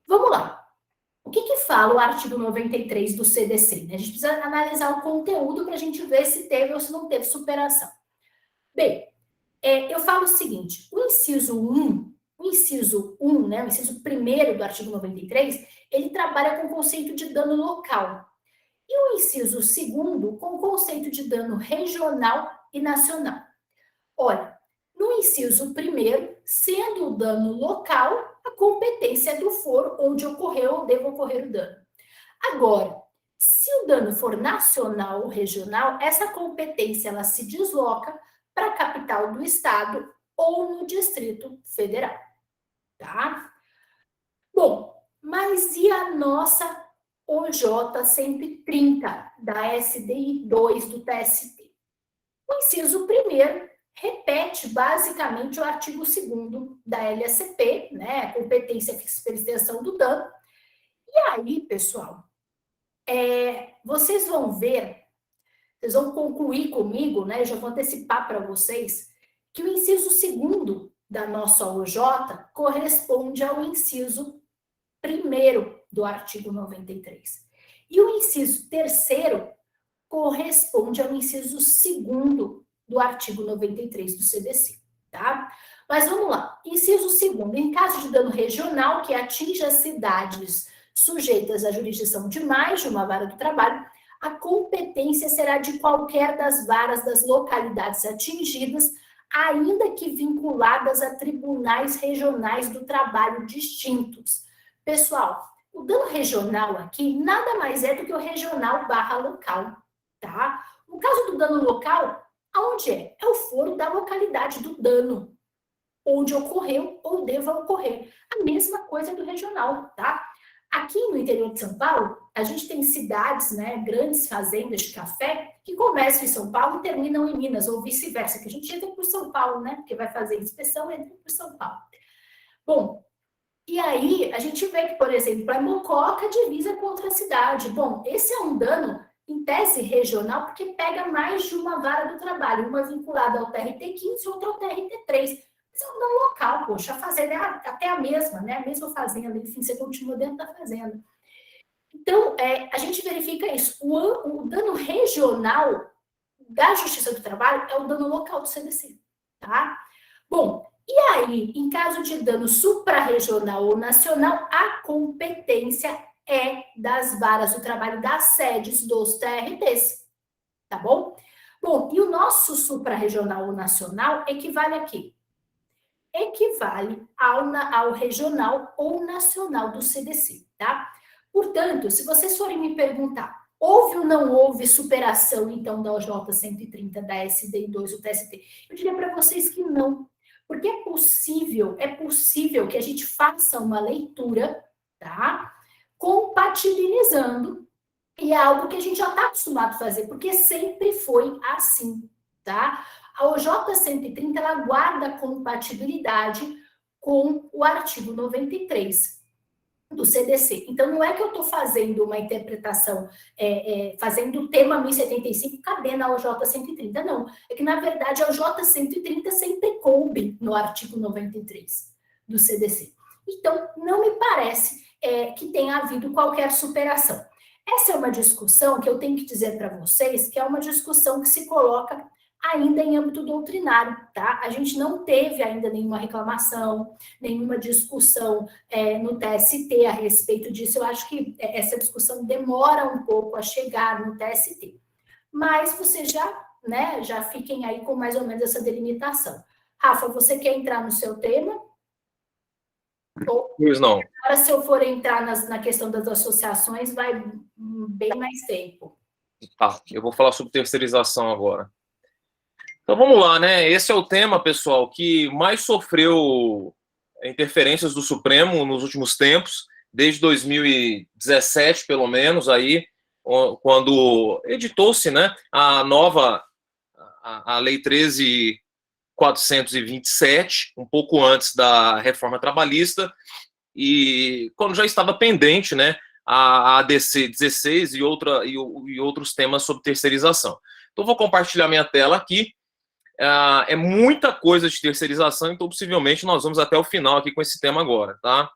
Vamos lá. O que fala o artigo 93 do CDC? A gente precisa analisar o conteúdo para a gente ver se teve ou se não teve superação. Bem, eu falo o seguinte, o inciso 1, o inciso 1º do artigo 93, ele trabalha com o conceito de dano local. E o inciso 2º com o conceito de dano regional e nacional. Olha, no inciso 1º, sendo o dano local, a competência é do foro onde ocorreu ou deve ocorrer o dano. Agora, se o dano for nacional ou regional, essa competência ela se desloca para a capital do estado ou no Distrito Federal, tá? Bom, mas e a nossa OJ 130 da SDI 2 do TST? O inciso 1º repete basicamente o artigo 2º da LSP, né, competência fixa pela extensão do dano. E aí, pessoal, vocês vão ver, vocês vão concluir comigo, né, eu já vou antecipar para vocês, que o inciso 2º da nossa OJ corresponde ao inciso 1º do artigo 93. E o inciso 3º corresponde ao inciso 2º do artigo 93 do CDC, tá? Mas vamos lá. Inciso 2º, em caso de dano regional que atinja cidades sujeitas à jurisdição de mais de uma vara do trabalho, a competência será de qualquer das varas das localidades atingidas, ainda que vinculadas a tribunais regionais do trabalho distintos. Pessoal, o dano regional aqui nada mais é do que o regional / local, tá? No caso do dano local, aonde é? É o foro da localidade do dano, onde ocorreu ou deva ocorrer. A mesma coisa do regional, tá? Aqui no interior de São Paulo, a gente tem cidades, né, grandes fazendas de café, que começam em São Paulo e terminam em Minas, ou vice-versa, que a gente entra por São Paulo, né, porque vai fazer inspeção e entra por São Paulo. Bom, e aí a gente vê que, por exemplo, a Mococa divisa com outra cidade. Bom, esse é um dano em tese regional, porque pega mais de uma vara do trabalho, uma vinculada ao TRT-15 e outra ao TRT-3. Mas é um dano local, poxa, a fazenda é até a mesma, né? A mesma fazenda, enfim, você continua dentro da fazenda. Então, a gente verifica isso. O dano regional da Justiça do Trabalho é o dano local do CDC, tá? Bom, e aí, em caso de dano suprarregional ou nacional, a competência é das varas do trabalho das sedes dos TRTs, tá bom? Bom, e o nosso suprarregional ou nacional equivale a quê? Equivale ao regional ou nacional do CDC, tá? Portanto, se vocês forem me perguntar, houve ou não houve superação, então, da OJ 130, da SDI 2 do TST? Eu diria para vocês que não, porque é possível que a gente faça uma leitura, tá? Compatibilizando, e é algo que a gente já está acostumado a fazer, porque sempre foi assim, tá? A OJ 130, ela guarda compatibilidade com o artigo 93 do CDC. Então, não é que eu estou fazendo uma interpretação, fazendo o tema 1075 caber na OJ 130, não. É que, na verdade, a OJ 130 sempre coube no artigo 93 do CDC. Então, não me parece que tenha havido qualquer superação. Essa é uma discussão que eu tenho que dizer para vocês, que é uma discussão que se coloca ainda em âmbito doutrinário, tá? A gente não teve ainda nenhuma reclamação, nenhuma discussão no TST a respeito disso. Eu acho que essa discussão demora um pouco a chegar no TST. Mas vocês já fiquem aí com mais ou menos essa delimitação. Rafa, você quer entrar no seu tema? Pois não. Agora, se eu for entrar na questão das associações, vai bem mais tempo. Tá, eu vou falar sobre terceirização agora. Então vamos lá, né? Esse é o tema, pessoal, que mais sofreu interferências do Supremo nos últimos tempos, desde 2017, pelo menos, aí, quando editou-se, né, a Lei 13.427, um pouco antes da reforma trabalhista, e quando já estava pendente, né, a ADC 16 e outros temas sobre terceirização. Então vou compartilhar minha tela aqui. É muita coisa de terceirização, então possivelmente nós vamos até o final aqui com esse tema agora, tá?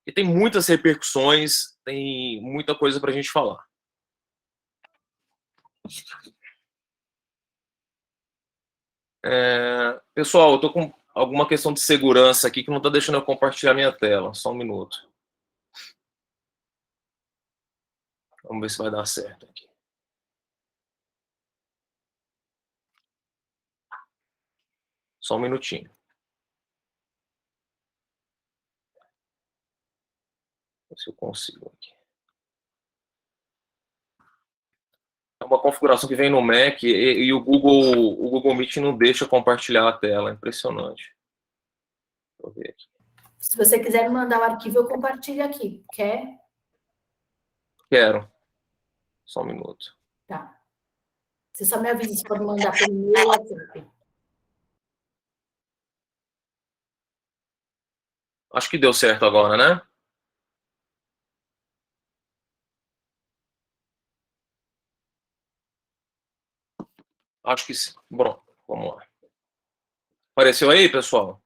E tem muitas repercussões, tem muita coisa para a gente falar. Pessoal, eu estou com alguma questão de segurança aqui que não está deixando eu compartilhar minha tela. Só um minuto. Vamos ver se vai dar certo aqui. Só um minutinho. Ver se eu consigo aqui. É uma configuração que vem no Mac e o Google Meet não deixa compartilhar a tela. É impressionante. Deixa eu ver aqui. Se você quiser me mandar o arquivo, eu compartilho aqui. Quer? Quero. Só um minuto. Tá. Você só me avisa se pode mandar pelo meu WhatsApp. Acho que deu certo agora, né? Acho que sim. Bom, vamos lá. Apareceu aí, pessoal?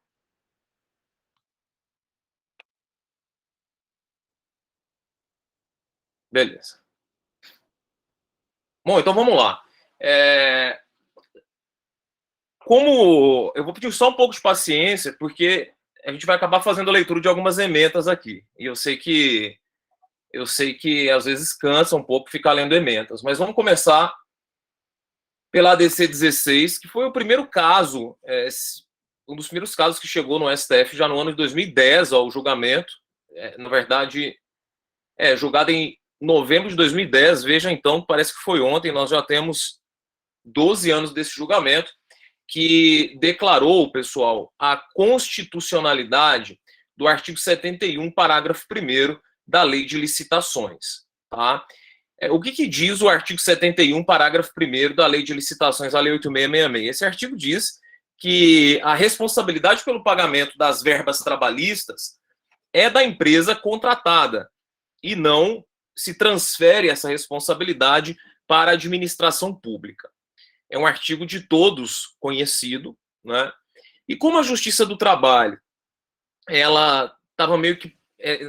Beleza. Bom, então vamos lá. Como eu vou pedir só um pouco de paciência, porque a gente vai acabar fazendo a leitura de algumas ementas aqui. E eu sei que às vezes cansa um pouco ficar lendo ementas, mas vamos começar pela ADC 16, que foi o primeiro caso, um dos primeiros casos que chegou no STF já no ano de 2010 ao julgamento. Na verdade, julgado em novembro de 2010. Veja então, parece que foi ontem, nós já temos 12 anos desse julgamento, que declarou, pessoal, a constitucionalidade do artigo 71, parágrafo 1º da Lei de Licitações. Tá? O que diz o artigo 71, parágrafo 1º da Lei de Licitações, a Lei 8666? Esse artigo diz que a responsabilidade pelo pagamento das verbas trabalhistas é da empresa contratada e não se transfere essa responsabilidade para a administração pública. É um artigo de todos conhecido, né? E como a Justiça do Trabalho, ela estava meio que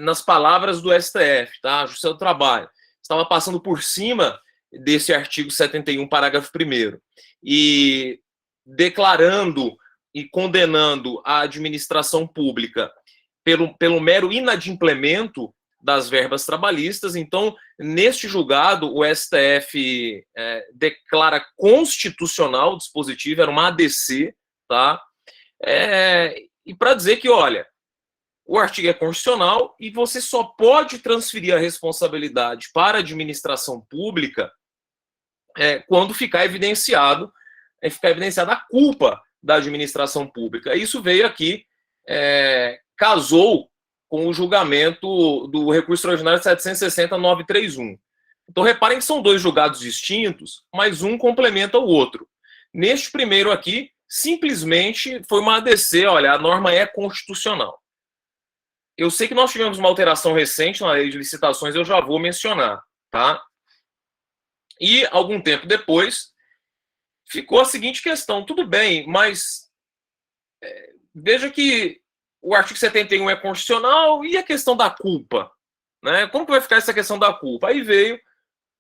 nas palavras do STF, tá? A Justiça do Trabalho estava passando por cima desse artigo 71, parágrafo 1º, e declarando e condenando a administração pública pelo mero inadimplemento das verbas trabalhistas. Então, neste julgado, o STF declara constitucional o dispositivo, era uma ADC, tá? E para dizer que, olha, o artigo é constitucional e você só pode transferir a responsabilidade para a administração pública quando ficar evidenciada a culpa da administração pública. Isso veio aqui, casou com o julgamento do recurso extraordinário 760.931. Então, reparem que são dois julgados distintos, mas um complementa o outro. Neste primeiro aqui, simplesmente foi uma ADC, olha, a norma é constitucional. Eu sei que nós tivemos uma alteração recente na Lei de Licitações, eu já vou mencionar, tá? E, algum tempo depois, ficou a seguinte questão, tudo bem, mas veja que o artigo 71 é constitucional e a questão da culpa, né? Como que vai ficar essa questão da culpa? Aí veio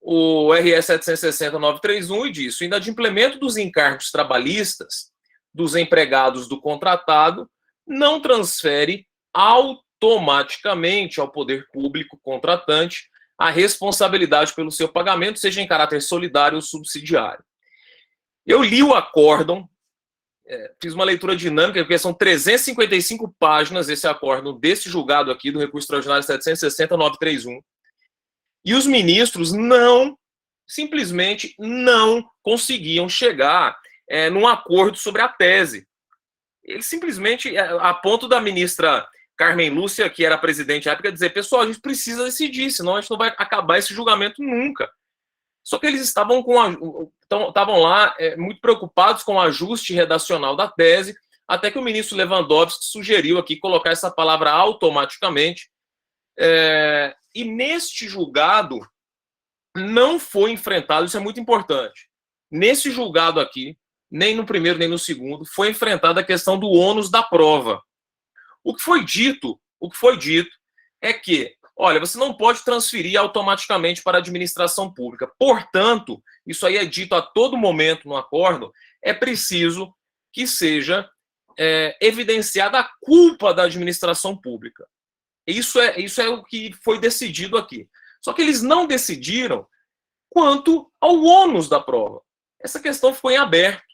o RS 760-931 e diz: o inadimplemento dos encargos trabalhistas dos empregados do contratado não transfere automaticamente ao poder público contratante a responsabilidade pelo seu pagamento, seja em caráter solidário ou subsidiário. Eu li o acórdão, fiz uma leitura dinâmica, porque são 355 páginas esse acórdão desse julgado aqui, do recurso extraordinário 760-931, e os ministros simplesmente não conseguiam chegar num acordo sobre a tese. Eles simplesmente, a ponto da ministra Carmen Lúcia, que era presidente à época, dizer: pessoal, a gente precisa decidir, senão a gente não vai acabar esse julgamento nunca. Só que eles estavam lá muito preocupados com o ajuste redacional da tese, até que o ministro Lewandowski sugeriu aqui colocar essa palavra automaticamente. E neste julgado não foi enfrentado, isso é muito importante, nesse julgado aqui, nem no primeiro nem no segundo, foi enfrentada a questão do ônus da prova. O que foi dito é que, olha, você não pode transferir automaticamente para a administração pública. Portanto, isso aí é dito a todo momento no acordo, é preciso que seja evidenciada a culpa da administração pública. Isso é o que foi decidido aqui. Só que eles não decidiram quanto ao ônus da prova. Essa questão ficou em aberto.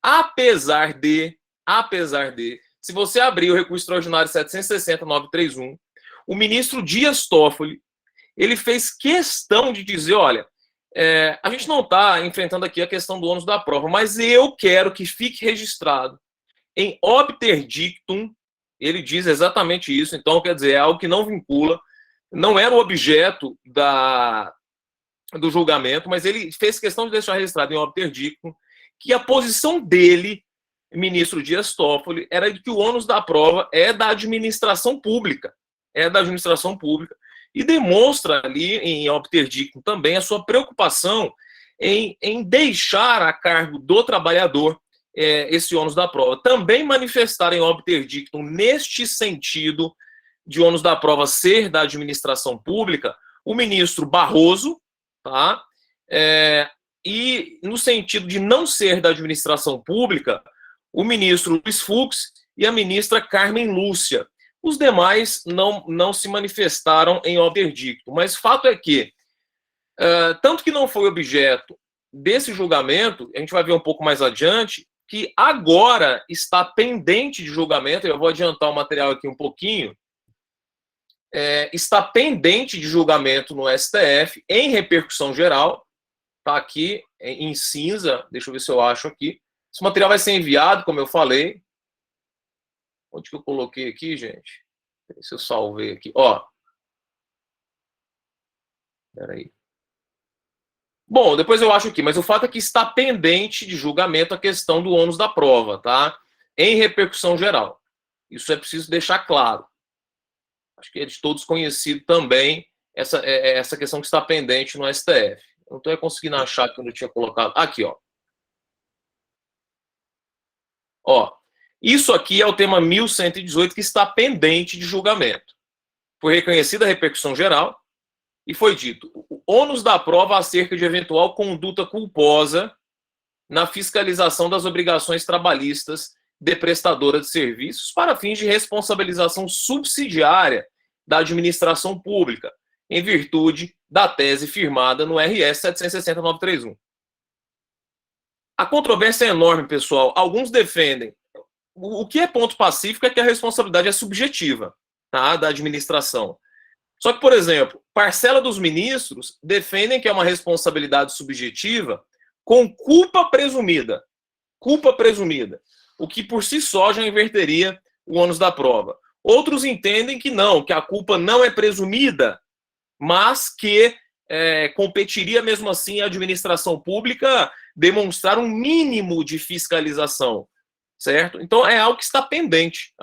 Apesar de, se você abrir o recurso extraordinário 760-931, o ministro Dias Toffoli, ele fez questão de dizer: olha, a gente não está enfrentando aqui a questão do ônus da prova, mas eu quero que fique registrado em obter dictum. Ele diz exatamente isso, então quer dizer, é algo que não vincula, não era o objeto do julgamento, mas ele fez questão de deixar registrado em obter dictum que a posição dele, ministro Dias Toffoli, era de que o ônus da prova é da administração pública, e demonstra ali em obter dictum também a sua preocupação em deixar a cargo do trabalhador esse ônus da prova. Também manifestaram em obter dictum, neste sentido de ônus da prova ser da administração pública, o ministro Barroso, tá? E no sentido de não ser da administração pública, o ministro Luiz Fux e a ministra Carmen Lúcia. Os demais não se manifestaram em obter dictum, mas fato é que, tanto que não foi objeto desse julgamento, a gente vai ver um pouco mais adiante, que agora está pendente de julgamento. Eu vou adiantar o material aqui um pouquinho. Está pendente de julgamento no STF, em repercussão geral, está aqui em cinza, deixa eu ver se eu acho aqui. Esse material vai ser enviado, como eu falei. Onde que eu coloquei aqui, gente? Se eu salvei aqui. Ó. Espera aí. Bom, depois eu acho aqui, mas o fato é que está pendente de julgamento a questão do ônus da prova, tá? Em repercussão geral. Isso é preciso deixar claro. Acho que é de todos conhecido também essa questão que está pendente no STF. Eu não estou conseguindo achar que eu tinha colocado. Aqui, ó. Ó, isso aqui é o tema 1118 que está pendente de julgamento. Foi reconhecida a repercussão geral e foi dito: o ônus da prova acerca de eventual conduta culposa na fiscalização das obrigações trabalhistas de prestadora de serviços para fins de responsabilização subsidiária da administração pública, em virtude da tese firmada no RS 760-931. A controvérsia é enorme, pessoal. Alguns defendem. O que é ponto pacífico é que a responsabilidade é subjetiva, tá, da administração. Só que, por exemplo, parcela dos ministros defendem que é uma responsabilidade subjetiva com culpa presumida. Culpa presumida. O que por si só já inverteria o ônus da prova. Outros entendem que não, que a culpa não é presumida, mas que competiria mesmo assim a administração pública demonstrar um mínimo de fiscalização, certo? Então é algo que está pendente,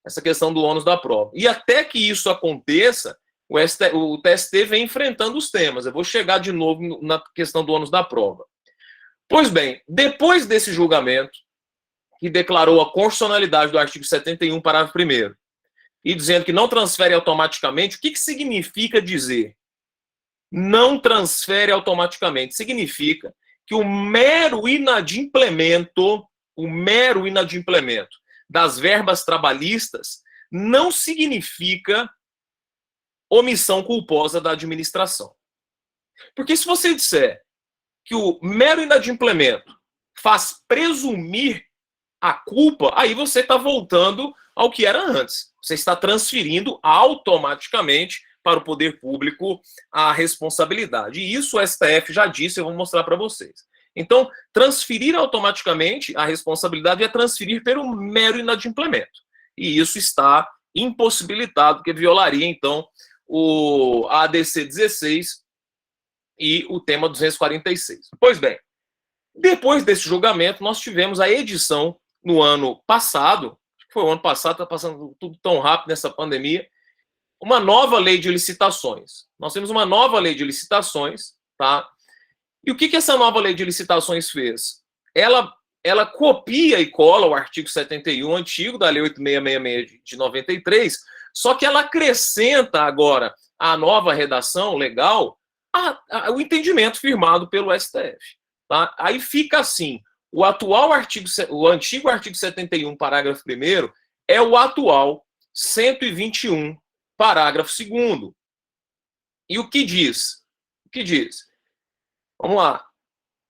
essa questão do ônus da prova. E até que isso aconteça, o TST vem enfrentando os temas. Eu vou chegar de novo na questão do ônus da prova. Pois bem, depois desse julgamento, que declarou a constitucionalidade do artigo 71, parágrafo 1º, e dizendo que não transfere automaticamente, o que significa dizer não transfere automaticamente. Significa que o mero inadimplemento das verbas trabalhistas não significa omissão culposa da administração. Porque se você disser que o mero inadimplemento faz presumir a culpa, aí você está voltando ao que era antes. Você está transferindo automaticamente para o poder público a responsabilidade. E isso o STF já disse, eu vou mostrar para vocês. Então, transferir automaticamente a responsabilidade é transferir pelo mero inadimplemento. E isso está impossibilitado, porque violaria, então, a ADC 16 e o tema 246. Pois bem, depois desse julgamento, nós tivemos a edição no ano passado, foi o ano passado, está passando tudo tão rápido nessa pandemia, uma nova lei de licitações. Nós temos uma nova lei de licitações, tá? E o que essa nova lei de licitações fez? Ela copia e cola o artigo 71 antigo da Lei 8666 de 93, só que ela acrescenta agora à nova redação legal o entendimento firmado pelo STF. Tá? Aí fica assim, o antigo artigo 71, parágrafo 1º, é o atual 121, parágrafo 2º. E o que diz? O que diz? Vamos lá.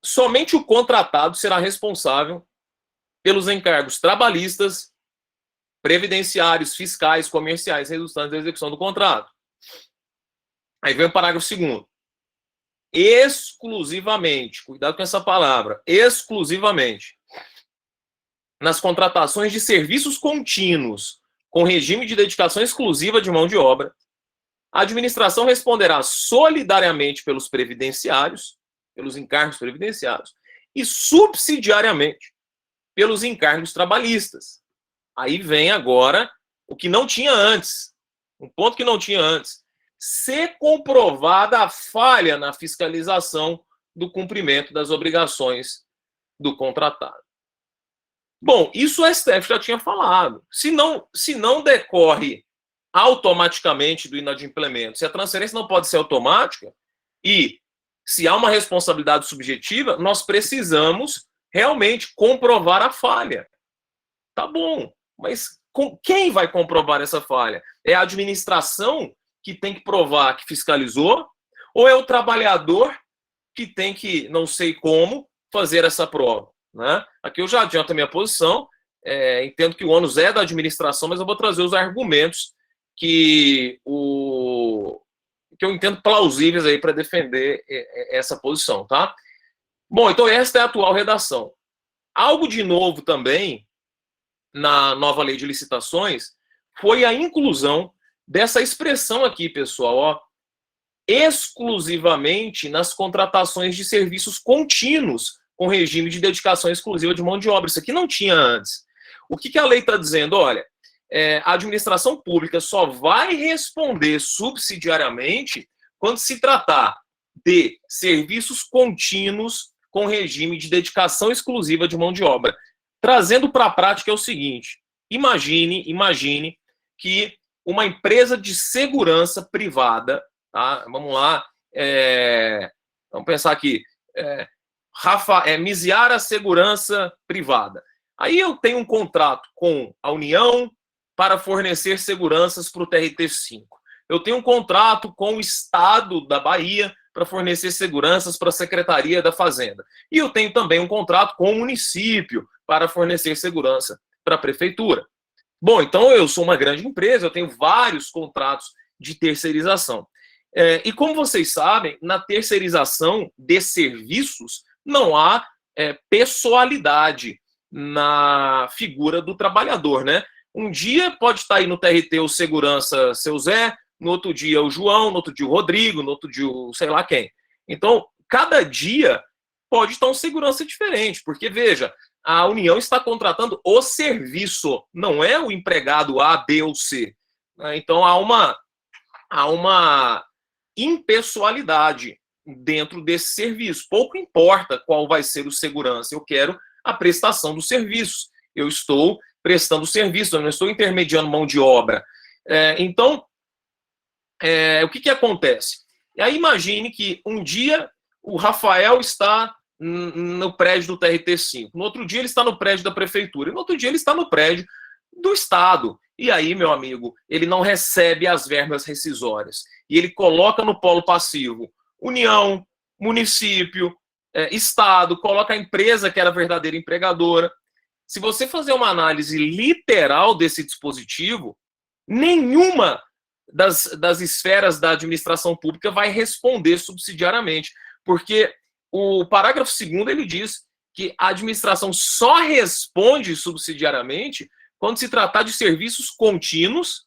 Somente o contratado será responsável pelos encargos trabalhistas, previdenciários, fiscais, comerciais, resultantes da execução do contrato. Aí vem o parágrafo 2º. Exclusivamente, cuidado com essa palavra, exclusivamente, nas contratações de serviços contínuos com regime de dedicação exclusiva de mão de obra, a administração responderá solidariamente pelos previdenciários, pelos encargos previdenciários, e subsidiariamente pelos encargos trabalhistas. Aí vem agora o que não tinha antes, um ponto que não tinha antes. Se comprovada a falha na fiscalização do cumprimento das obrigações do contratado. Bom, isso o STF já tinha falado. Se não decorre automaticamente do inadimplemento, se a transferência não pode ser automática e se há uma responsabilidade subjetiva, nós precisamos realmente comprovar a falha. Tá bom, mas quem vai comprovar essa falha? É a administração que tem que provar que fiscalizou, ou é o trabalhador que tem que, não sei como, fazer essa prova? Né? Aqui eu já adianto a minha posição, entendo que o ônus é da administração, mas eu vou trazer os argumentos que eu entendo plausíveis aí para defender essa posição, tá? Bom, então esta é a atual redação. Algo de novo também na nova lei de licitações foi a inclusão dessa expressão aqui, pessoal, ó, exclusivamente nas contratações de serviços contínuos com regime de dedicação exclusiva de mão de obra. Isso aqui não tinha antes. O que a lei está dizendo? Olha, a administração pública só vai responder subsidiariamente quando se tratar de serviços contínuos com regime de dedicação exclusiva de mão de obra. Trazendo para a prática é o seguinte, imagine que uma empresa de segurança privada, tá? Vamos lá, vamos pensar aqui, Miziara Segurança Privada. Aí eu tenho um contrato com a União para fornecer seguranças para o TRT-5. Eu tenho um contrato com o Estado da Bahia para fornecer seguranças para a Secretaria da Fazenda. E eu tenho também um contrato com o município para fornecer segurança para a Prefeitura. Bom, então eu sou uma grande empresa, eu tenho vários contratos de terceirização. E como vocês sabem, na terceirização de serviços não há pessoalidade na figura do trabalhador, né? Um dia pode estar aí no TRT o segurança seu Zé, no outro dia o João, no outro dia o Rodrigo, no outro dia o sei lá quem. Então, cada dia pode estar um segurança diferente, porque, veja, a União está contratando o serviço, não é o empregado A, B ou C. Então, há uma impessoalidade dentro desse serviço. Pouco importa qual vai ser o segurança, eu quero a prestação dos serviços. Eu estou prestando serviço, eu não estou intermediando mão de obra. Então, o que acontece? E aí imagine que um dia o Rafael está no prédio do TRT5, no outro dia ele está no prédio da prefeitura, e no outro dia ele está no prédio do Estado. E aí, meu amigo, ele não recebe as verbas rescisórias. E ele coloca no polo passivo União, município, Estado, coloca a empresa que era a verdadeira empregadora. Se você fazer uma análise literal desse dispositivo, nenhuma das esferas da administração pública vai responder subsidiariamente, porque o parágrafo 2º ele diz que a administração só responde subsidiariamente quando se tratar de serviços contínuos,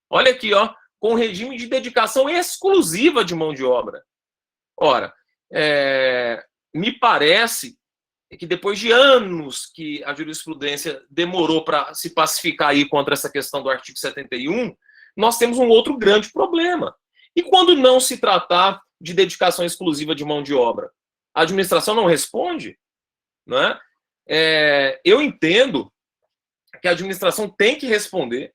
olha aqui, ó, com regime de dedicação exclusiva de mão de obra. Ora, me parece que depois de anos que a jurisprudência demorou para se pacificar aí contra essa questão do artigo 71, nós temos um outro grande problema. E quando não se tratar de dedicação exclusiva de mão de obra? A administração não responde? Não é? Eu entendo que a administração tem que responder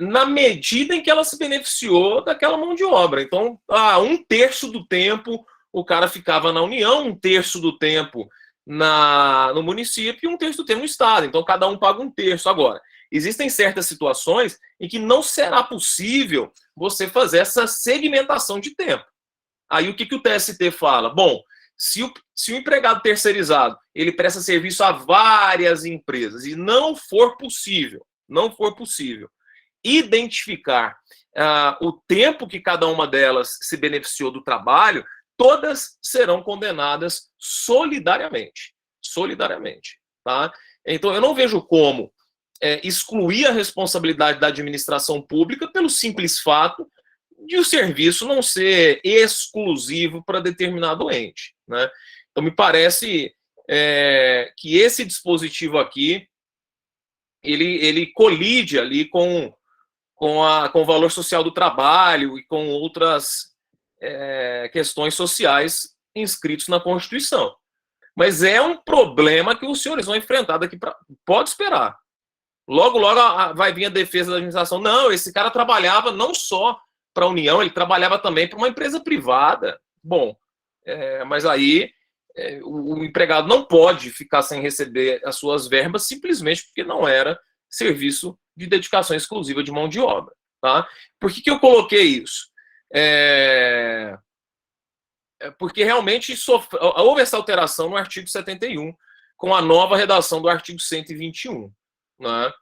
na medida em que ela se beneficiou daquela mão de obra. Então, 1/3 do tempo o cara ficava na União, 1/3 do tempo no município e 1/3 do tempo no Estado. Então, cada um paga 1/3. Agora, existem certas situações em que não será possível você fazer essa segmentação de tempo. Aí, o que o TST fala? Bom, se o empregado terceirizado ele presta serviço a várias empresas e não for possível identificar o tempo que cada uma delas se beneficiou do trabalho, todas serão condenadas solidariamente. Tá? Então, eu não vejo como excluir a responsabilidade da administração pública pelo simples fato de o serviço não ser exclusivo para determinado ente. Né? Então, me parece que esse dispositivo aqui, ele colide ali com o valor social do trabalho e com outras questões sociais inscritos na Constituição. Mas é um problema que os senhores vão enfrentar daqui para... Pode esperar. Logo vai vir a defesa da administração. Não, esse cara trabalhava não só para a União, ele trabalhava também para uma empresa privada. Bom, mas aí o empregado não pode ficar sem receber as suas verbas simplesmente porque não era serviço de dedicação exclusiva de mão de obra. Tá? Por que eu coloquei isso? Porque realmente houve essa alteração no artigo 71, com a nova redação do artigo 121. Né?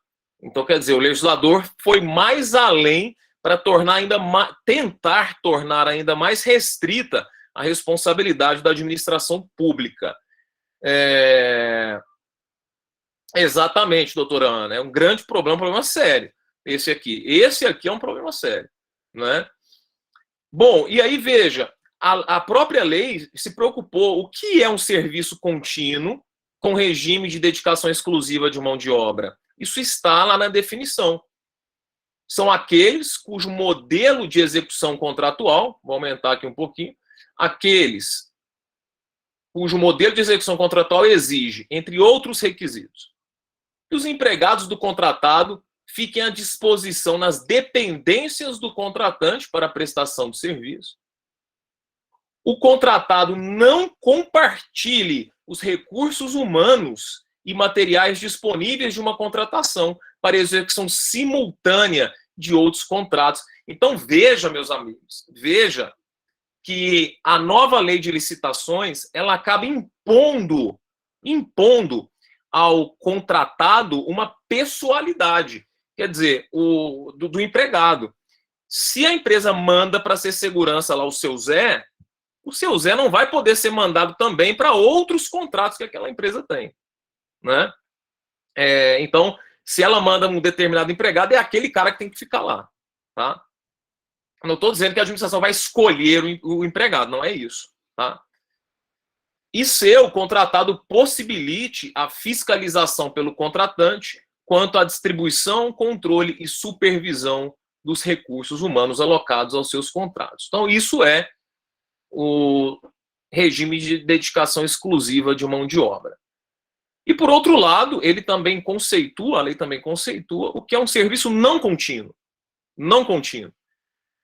Então, quer dizer, o legislador foi mais além para tentar tornar ainda mais restrita a responsabilidade da administração pública. Exatamente, doutora Ana, é um grande problema, um problema sério. Esse aqui é um problema sério. Né? Bom, e aí veja, a própria lei se preocupou o que é um serviço contínuo com regime de dedicação exclusiva de mão de obra. Isso está lá na definição. São aqueles cujo modelo de execução contratual, vou aumentar aqui um pouquinho, aqueles cujo modelo de execução contratual exige, entre outros requisitos, que os empregados do contratado fiquem à disposição nas dependências do contratante para a prestação de serviço. O contratado não compartilhe os recursos humanos e materiais disponíveis de uma contratação para execução simultânea de outros contratos. Então, veja, meus amigos, veja que a nova lei de licitações, ela acaba impondo ao contratado uma pessoalidade, quer dizer, do empregado. Se a empresa manda para ser segurança lá o seu Zé não vai poder ser mandado também para outros contratos que aquela empresa tem. Né? Então, se ela manda um determinado empregado, é aquele cara que tem que ficar lá. Tá? Não estou dizendo que a administração vai escolher o empregado, não é isso. Tá? E se o contratado possibilite a fiscalização pelo contratante quanto à distribuição, controle e supervisão dos recursos humanos alocados aos seus contratos. Então, isso é o regime de dedicação exclusiva de mão de obra. E, por outro lado, a lei também conceitua o que é um serviço não contínuo. Não contínuo.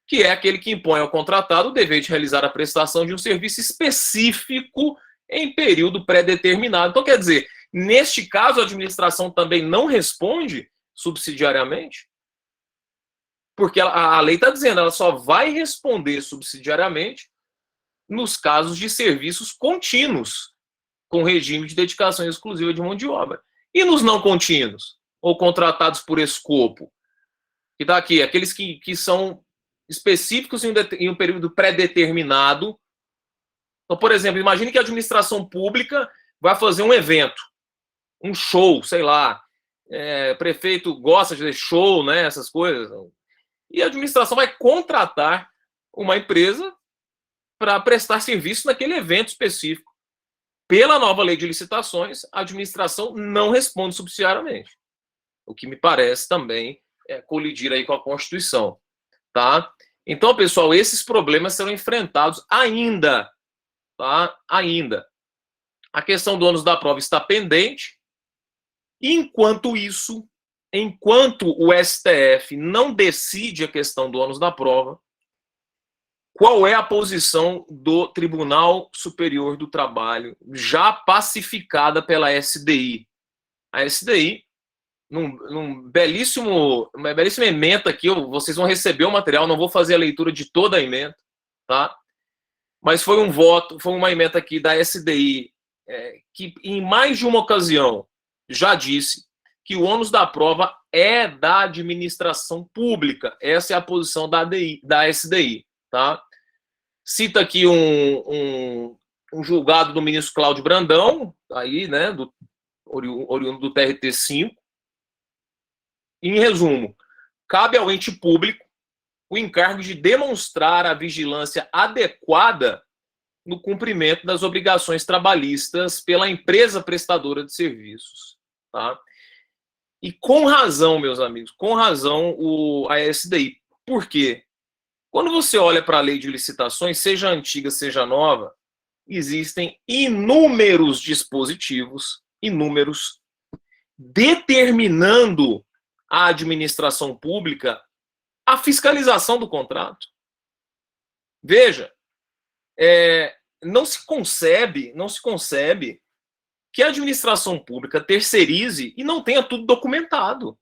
que é aquele que impõe ao contratado o dever de realizar a prestação de um serviço específico em período pré-determinado. Então, quer dizer, neste caso, a administração também não responde subsidiariamente, porque a lei está dizendo, ela só vai responder subsidiariamente nos casos de serviços contínuos, com regime de dedicação exclusiva de mão de obra. E nos não contínuos, ou contratados por escopo, que está aqui, aqueles que são específicos em um período pré-determinado. Então, por exemplo, imagine que a administração pública vai fazer um evento, um show, sei lá, prefeito gosta de show, né, essas coisas, e a administração vai contratar uma empresa para prestar serviço naquele evento específico. Pela nova lei de licitações, a administração não responde subsidiariamente, o que me parece também colidir aí com a Constituição, tá? Então, pessoal, esses problemas serão enfrentados ainda, tá? Ainda. A questão do ônus da prova está pendente. Enquanto isso, enquanto o STF não decide a questão do ônus da prova, qual é a posição do Tribunal Superior do Trabalho, já pacificada pela SDI? A SDI, uma belíssima ementa aqui, vocês vão receber o material, não vou fazer a leitura de toda a ementa, tá? Mas foi um voto, foi uma ementa aqui da SDI, que em mais de uma ocasião já disse que o ônus da prova é da administração pública. Essa é a posição da SDI, tá? Cita aqui um julgado do ministro Cláudio Brandão, aí, né, oriundo do TRT5. Em resumo, cabe ao ente público o encargo de demonstrar a vigilância adequada no cumprimento das obrigações trabalhistas pela empresa prestadora de serviços, tá? E com razão, meus amigos, com razão a SDI. Por quê? Quando você olha para a lei de licitações, seja antiga, seja nova, existem inúmeros dispositivos, inúmeros, determinando à administração pública a fiscalização do contrato. Veja, não se concebe que a administração pública terceirize e não tenha tudo documentado.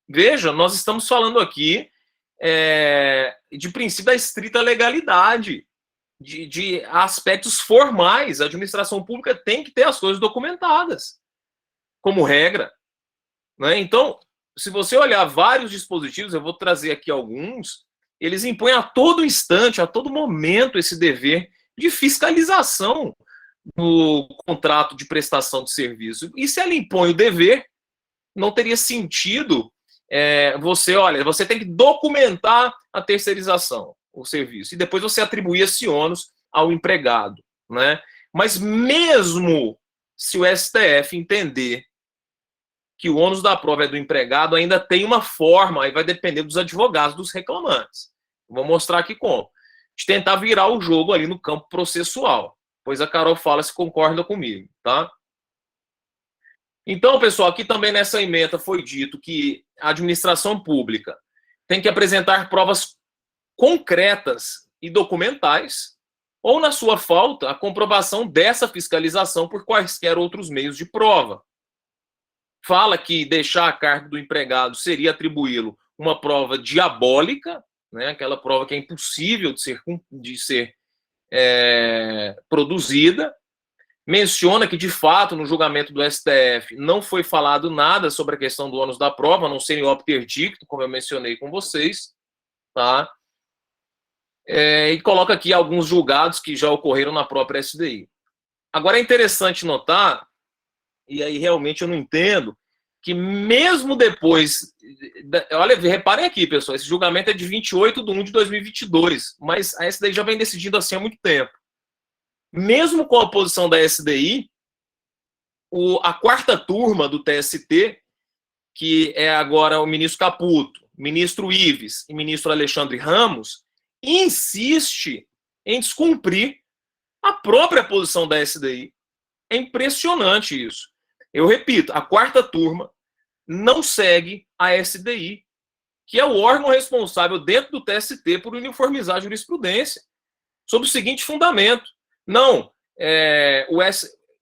Veja, nós estamos falando aqui de princípio da estrita legalidade, de aspectos formais. A administração pública tem que ter as coisas documentadas, como regra, né? Então, se você olhar vários dispositivos, eu vou trazer aqui alguns, eles impõem a todo instante, a todo momento, esse dever de fiscalização no contrato de prestação de serviço. E se ela impõe o dever, não teria sentido você tem que documentar a terceirização, o serviço, e depois você atribuir esse ônus ao empregado, né? Mas mesmo se o STF entender que o ônus da prova é do empregado, ainda tem uma forma, aí vai depender dos advogados dos reclamantes. Vou mostrar aqui como. De tentar virar o jogo ali no campo processual. Pois a Carol fala se concorda comigo, tá? Então, pessoal, aqui também nessa ementa foi dito que a administração pública tem que apresentar provas concretas e documentais, ou, na sua falta, a comprovação dessa fiscalização por quaisquer outros meios de prova. Fala que deixar a cargo do empregado seria atribuí-lo uma prova diabólica, né, aquela prova que é impossível de ser produzida. Menciona que, de fato, no julgamento do STF não foi falado nada sobre a questão do ônus da prova, a não ser em opter dicto, como eu mencionei com vocês, tá? E coloca aqui alguns julgados que já ocorreram na própria SDI. Agora, é interessante notar, e aí realmente eu não entendo, que mesmo depois... Olha, reparem aqui, pessoal, esse julgamento é de 28/1/2022, mas a SDI já vem decidindo assim há muito tempo. Mesmo com a oposição da SDI, a quarta turma do TST, que é agora o ministro Caputo, ministro Ives e ministro Alexandre Ramos, insiste em descumprir a própria posição da SDI. É impressionante isso. Eu repito, a quarta turma não segue a SDI. que é o órgão responsável dentro do TST por uniformizar a jurisprudência, sob o seguinte fundamento. Não,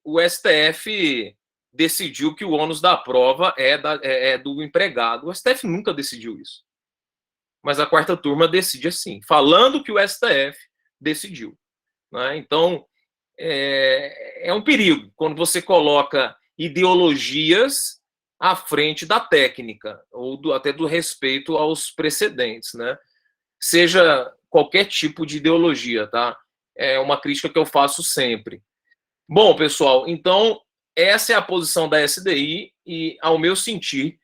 o STF decidiu que o ônus da prova é do empregado. O STF nunca decidiu isso. Mas a quarta turma decide assim, falando que o STF decidiu. Né? Então, é um perigo quando você coloca ideologias à frente da técnica, ou até do respeito aos precedentes, né? Seja qualquer tipo de ideologia, tá? É uma crítica que eu faço sempre. Bom, pessoal, então, essa é a posição da SDI e, ao meu sentir,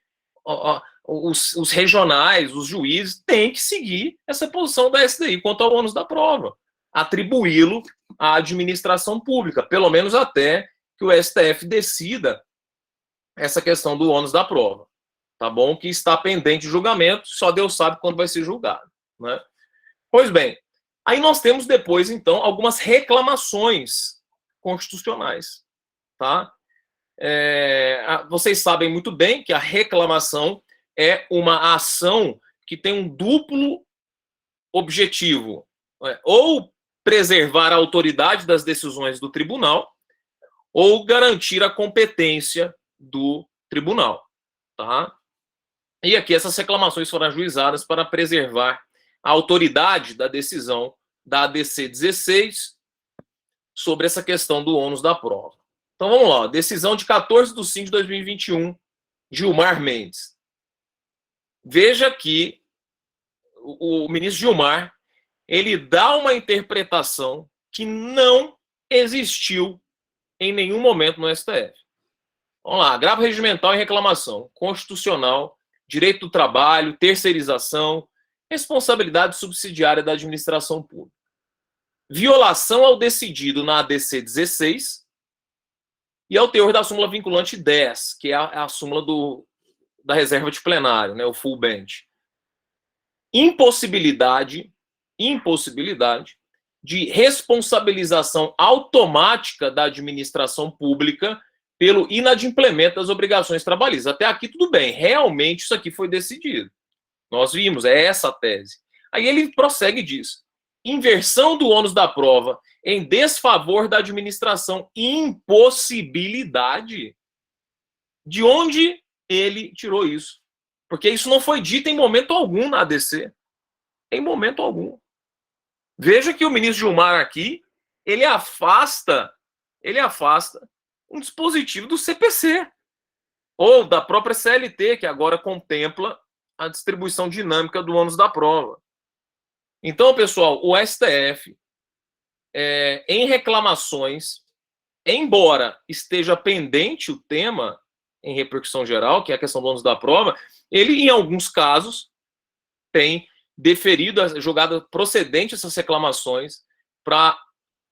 os regionais, os juízes, têm que seguir essa posição da SDI quanto ao ônus da prova, atribuí-lo à administração pública, pelo menos até que o STF decida essa questão do ônus da prova, tá bom? Que está pendente de julgamento, só Deus sabe quando vai ser julgado, né? Pois bem, aí nós temos depois, então, algumas reclamações constitucionais, tá? Vocês sabem muito bem que a reclamação é uma ação que tem um duplo objetivo, ou preservar a autoridade das decisões do tribunal, ou garantir a competência do tribunal, tá? E aqui essas reclamações foram ajuizadas para preservar a autoridade da decisão da ADC 16 sobre essa questão do ônus da prova. Então vamos lá, decisão de 14 de 5 de 2021, Gilmar Mendes. Veja que o ministro Gilmar, ele dá uma interpretação que não existiu em nenhum momento no STF. Vamos lá, agravo regimental e reclamação, constitucional, direito do trabalho, terceirização, responsabilidade subsidiária da administração pública. Violação ao decidido na ADC 16 e ao teor da súmula vinculante 10, que é a súmula da reserva de plenário, né, o full bench. Impossibilidade de responsabilização automática da administração pública pelo inadimplemento das obrigações trabalhistas. Até aqui tudo bem, realmente isso aqui foi decidido. Nós vimos, é essa a tese. Aí ele prossegue e diz: inversão do ônus da prova em desfavor da administração. Impossibilidade. De onde ele tirou isso? Porque isso não foi dito em momento algum na ADC. Em momento algum. Veja que o ministro Gilmar aqui, ele afasta um dispositivo do CPC, ou da própria CLT, que agora contempla a distribuição dinâmica do ônus da prova. Então, pessoal, o STF, em reclamações, embora esteja pendente o tema em repercussão geral, que é a questão do ônus da prova, ele, em alguns casos, tem deferido, julgado procedente essas reclamações para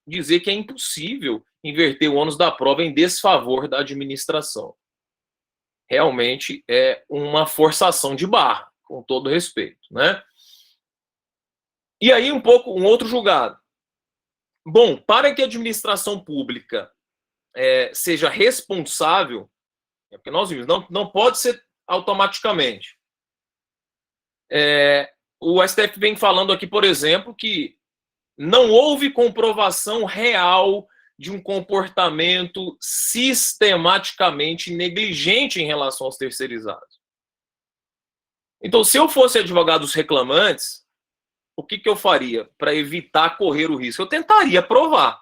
dizer que é impossível inverter o ônus da prova em desfavor da administração. Realmente é uma forçação de barra, com todo respeito, né? E aí um outro julgado. Bom, para que a administração pública seja responsável, porque nós vimos, não pode ser automaticamente. O STF vem falando aqui, por exemplo, que não houve comprovação real de um comportamento sistematicamente negligente em relação aos terceirizados. Então, se eu fosse advogado dos reclamantes, o que eu faria para evitar correr o risco? Eu tentaria provar.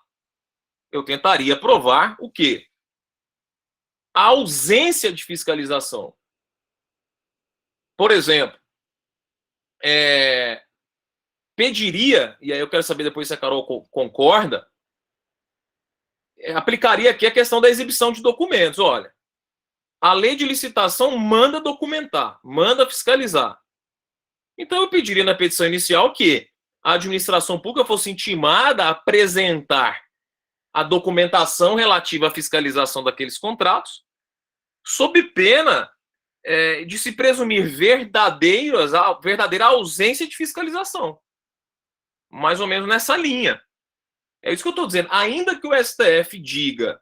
O quê? A ausência de fiscalização. Por exemplo, pediria, e aí eu quero saber depois se a Carol concorda, aplicaria aqui a questão da exibição de documentos. Olha, a lei de licitação manda documentar, manda fiscalizar. Então eu pediria na petição inicial que a administração pública fosse intimada a apresentar a documentação relativa à fiscalização daqueles contratos, sob pena de se presumir verdadeira ausência de fiscalização. Mais ou menos nessa linha. É isso que eu estou dizendo. Ainda que o STF diga,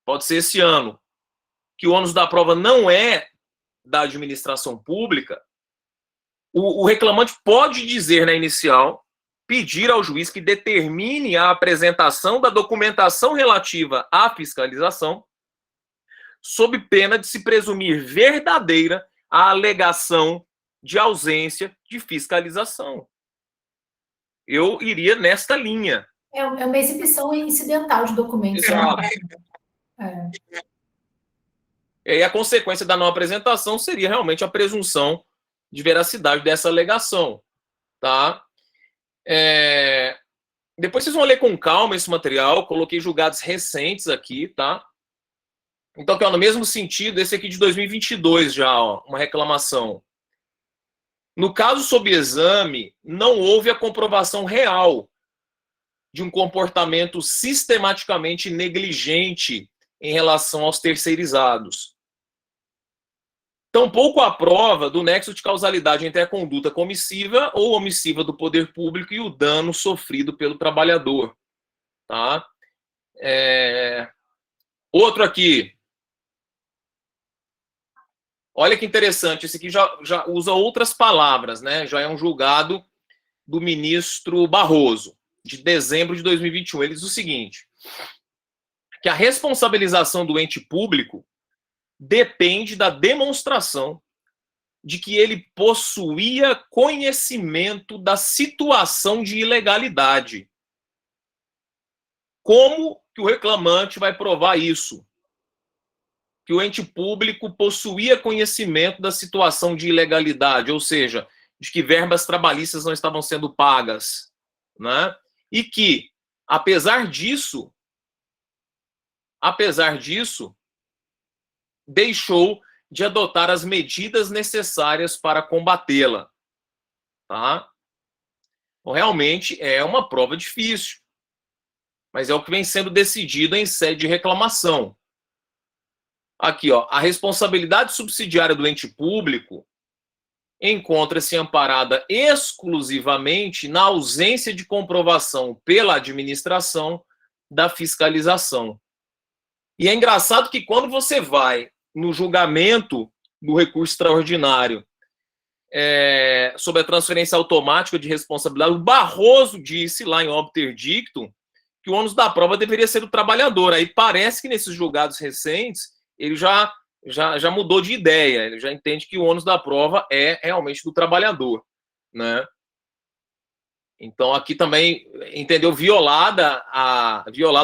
pode ser esse ano, que o ônus da prova não é da administração pública, o reclamante pode dizer na inicial, pedir ao juiz que determine a apresentação da documentação relativa à fiscalização, sob pena de se presumir verdadeira a alegação de ausência de fiscalização. Eu iria nesta linha. É uma exibição incidental de documentos. Exato. Né? E a consequência da não apresentação seria realmente a presunção de veracidade dessa alegação. Tá? Depois vocês vão ler com calma esse material, coloquei julgados recentes aqui, tá? Então, no mesmo sentido, esse aqui de 2022 já, ó, uma reclamação. No caso sob exame, não houve a comprovação real de um comportamento sistematicamente negligente em relação aos terceirizados. Tampouco a prova do nexo de causalidade entre a conduta comissiva ou omissiva do poder público e o dano sofrido pelo trabalhador. Tá? Outro aqui. Olha que interessante, esse aqui já usa outras palavras, né? Já é um julgado do ministro Barroso, de dezembro de 2021. Ele diz o seguinte, que a responsabilização do ente público depende da demonstração de que ele possuía conhecimento da situação de ilegalidade. Como que o reclamante vai provar isso? Que o ente público possuía conhecimento da situação de ilegalidade, ou seja, de que verbas trabalhistas não estavam sendo pagas, né? E que, apesar disso, deixou de adotar as medidas necessárias para combatê-la. Tá? Então, realmente é uma prova difícil, mas é o que vem sendo decidido em sede de reclamação. Aqui, ó, a responsabilidade subsidiária do ente público encontra-se amparada exclusivamente na ausência de comprovação pela administração da fiscalização. E é engraçado que quando você vai no julgamento do recurso extraordinário sobre a transferência automática de responsabilidade, o Barroso disse lá em obter dictum que o ônus da prova deveria ser do trabalhador. Aí parece que nesses julgados recentes ele já mudou de ideia, ele já entende que o ônus da prova é realmente do trabalhador, né? Então aqui também entendeu violado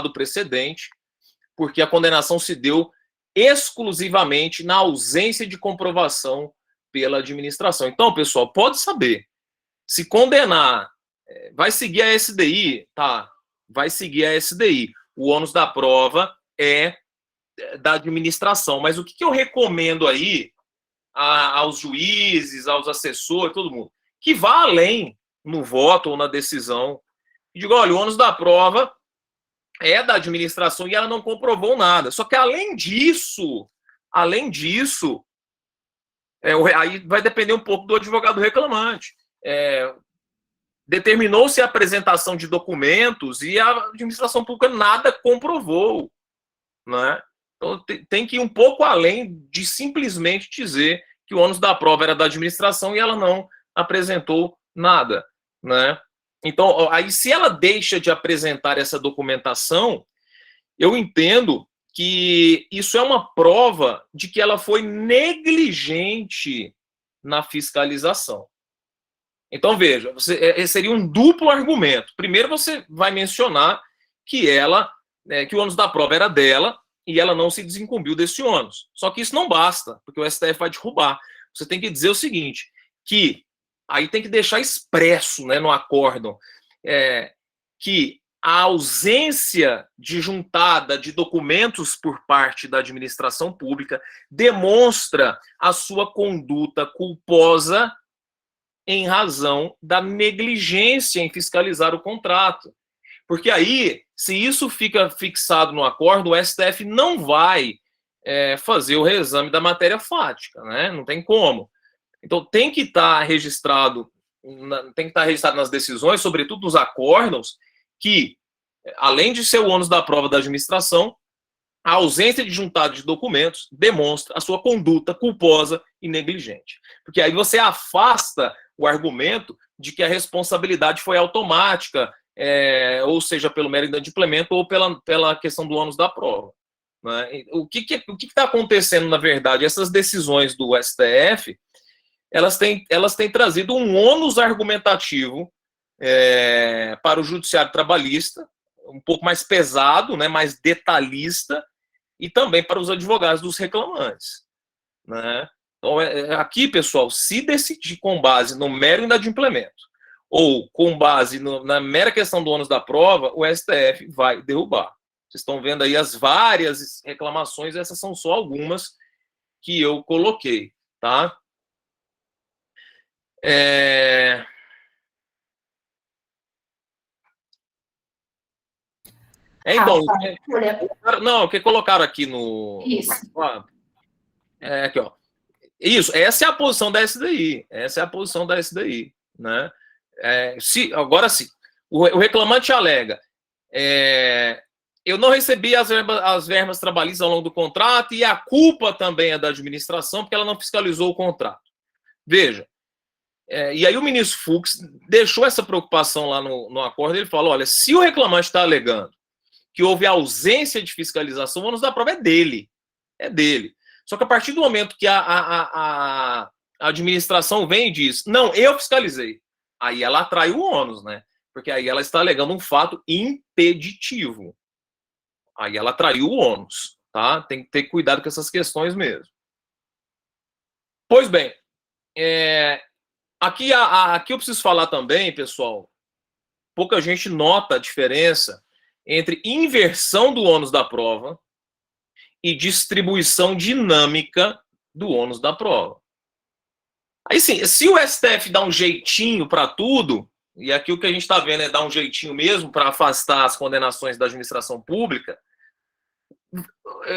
o precedente, porque a condenação se deu exclusivamente na ausência de comprovação pela administração. Então, pessoal, pode saber, se condenar, vai seguir a SDI, tá? Vai seguir a SDI. O ônus da prova é da administração. Mas o que eu recomendo aí aos juízes, aos assessores, todo mundo, que vá além no voto ou na decisão e diga, olha, o ônus da prova é da administração e ela não comprovou nada. Só que além disso, aí vai depender um pouco do advogado reclamante. Determinou-se a apresentação de documentos e a administração pública nada comprovou, né? Então tem que ir um pouco além de simplesmente dizer que o ônus da prova era da administração e ela não apresentou nada, né? Então, aí, se ela deixa de apresentar essa documentação, eu entendo que isso é uma prova de que ela foi negligente na fiscalização. Então, veja, seria um duplo argumento. Primeiro, você vai mencionar que que o ônus da prova era dela e ela não se desincumbiu desse ônus. Só que isso não basta, porque o STF vai derrubar. Você tem que dizer o seguinte, que aí tem que deixar expresso, né, no acórdão, que a ausência de juntada de documentos por parte da administração pública demonstra a sua conduta culposa em razão da negligência em fiscalizar o contrato. Porque aí, se isso fica fixado no acórdão, o STF não vai fazer o reexame da matéria fática, né? Não tem como. Então, tem que estar registrado nas decisões, sobretudo nos acórdãos, que, além de ser o ônus da prova da administração, a ausência de juntado de documentos demonstra a sua conduta culposa e negligente. Porque aí você afasta o argumento de que a responsabilidade foi automática, ou seja, pelo mérito de implemento ou pela questão do ônus da prova. Né? O que está acontecendo, na verdade? Essas decisões do STF, elas têm trazido um ônus argumentativo para o judiciário trabalhista, um pouco mais pesado, né, mais detalhista, e também para os advogados dos reclamantes. Né? Então, aqui, pessoal, se decidir com base no mero inadimplemento ou com base na mera questão do ônus da prova, o STF vai derrubar. Vocês estão vendo aí as várias reclamações, essas são só algumas que eu coloquei, tá? Então, não, o que colocaram aqui no... Isso. Aqui, ó. Isso, essa é a posição da SDI. Essa é a posição da SDI. Né? Agora sim, o reclamante alega: eu não recebi as verbas trabalhistas ao longo do contrato e a culpa também é da administração porque ela não fiscalizou o contrato. Veja, e aí o ministro Fux deixou essa preocupação lá no acordo. Ele falou: olha, se o reclamante está alegando que houve ausência de fiscalização, o ônus da prova é dele. É dele. Só que a partir do momento que a administração vem e diz: não, eu fiscalizei, aí ela atrai o ônus, né? Porque aí ela está alegando um fato impeditivo. Aí ela atraiu o ônus, tá? Tem que ter cuidado com essas questões mesmo. Pois bem, aqui eu preciso falar também, pessoal, pouca gente nota a diferença entre inversão do ônus da prova e distribuição dinâmica do ônus da prova. Aí sim, se o STF dá um jeitinho para tudo, e aqui o que a gente está vendo é dar um jeitinho mesmo para afastar as condenações da administração pública,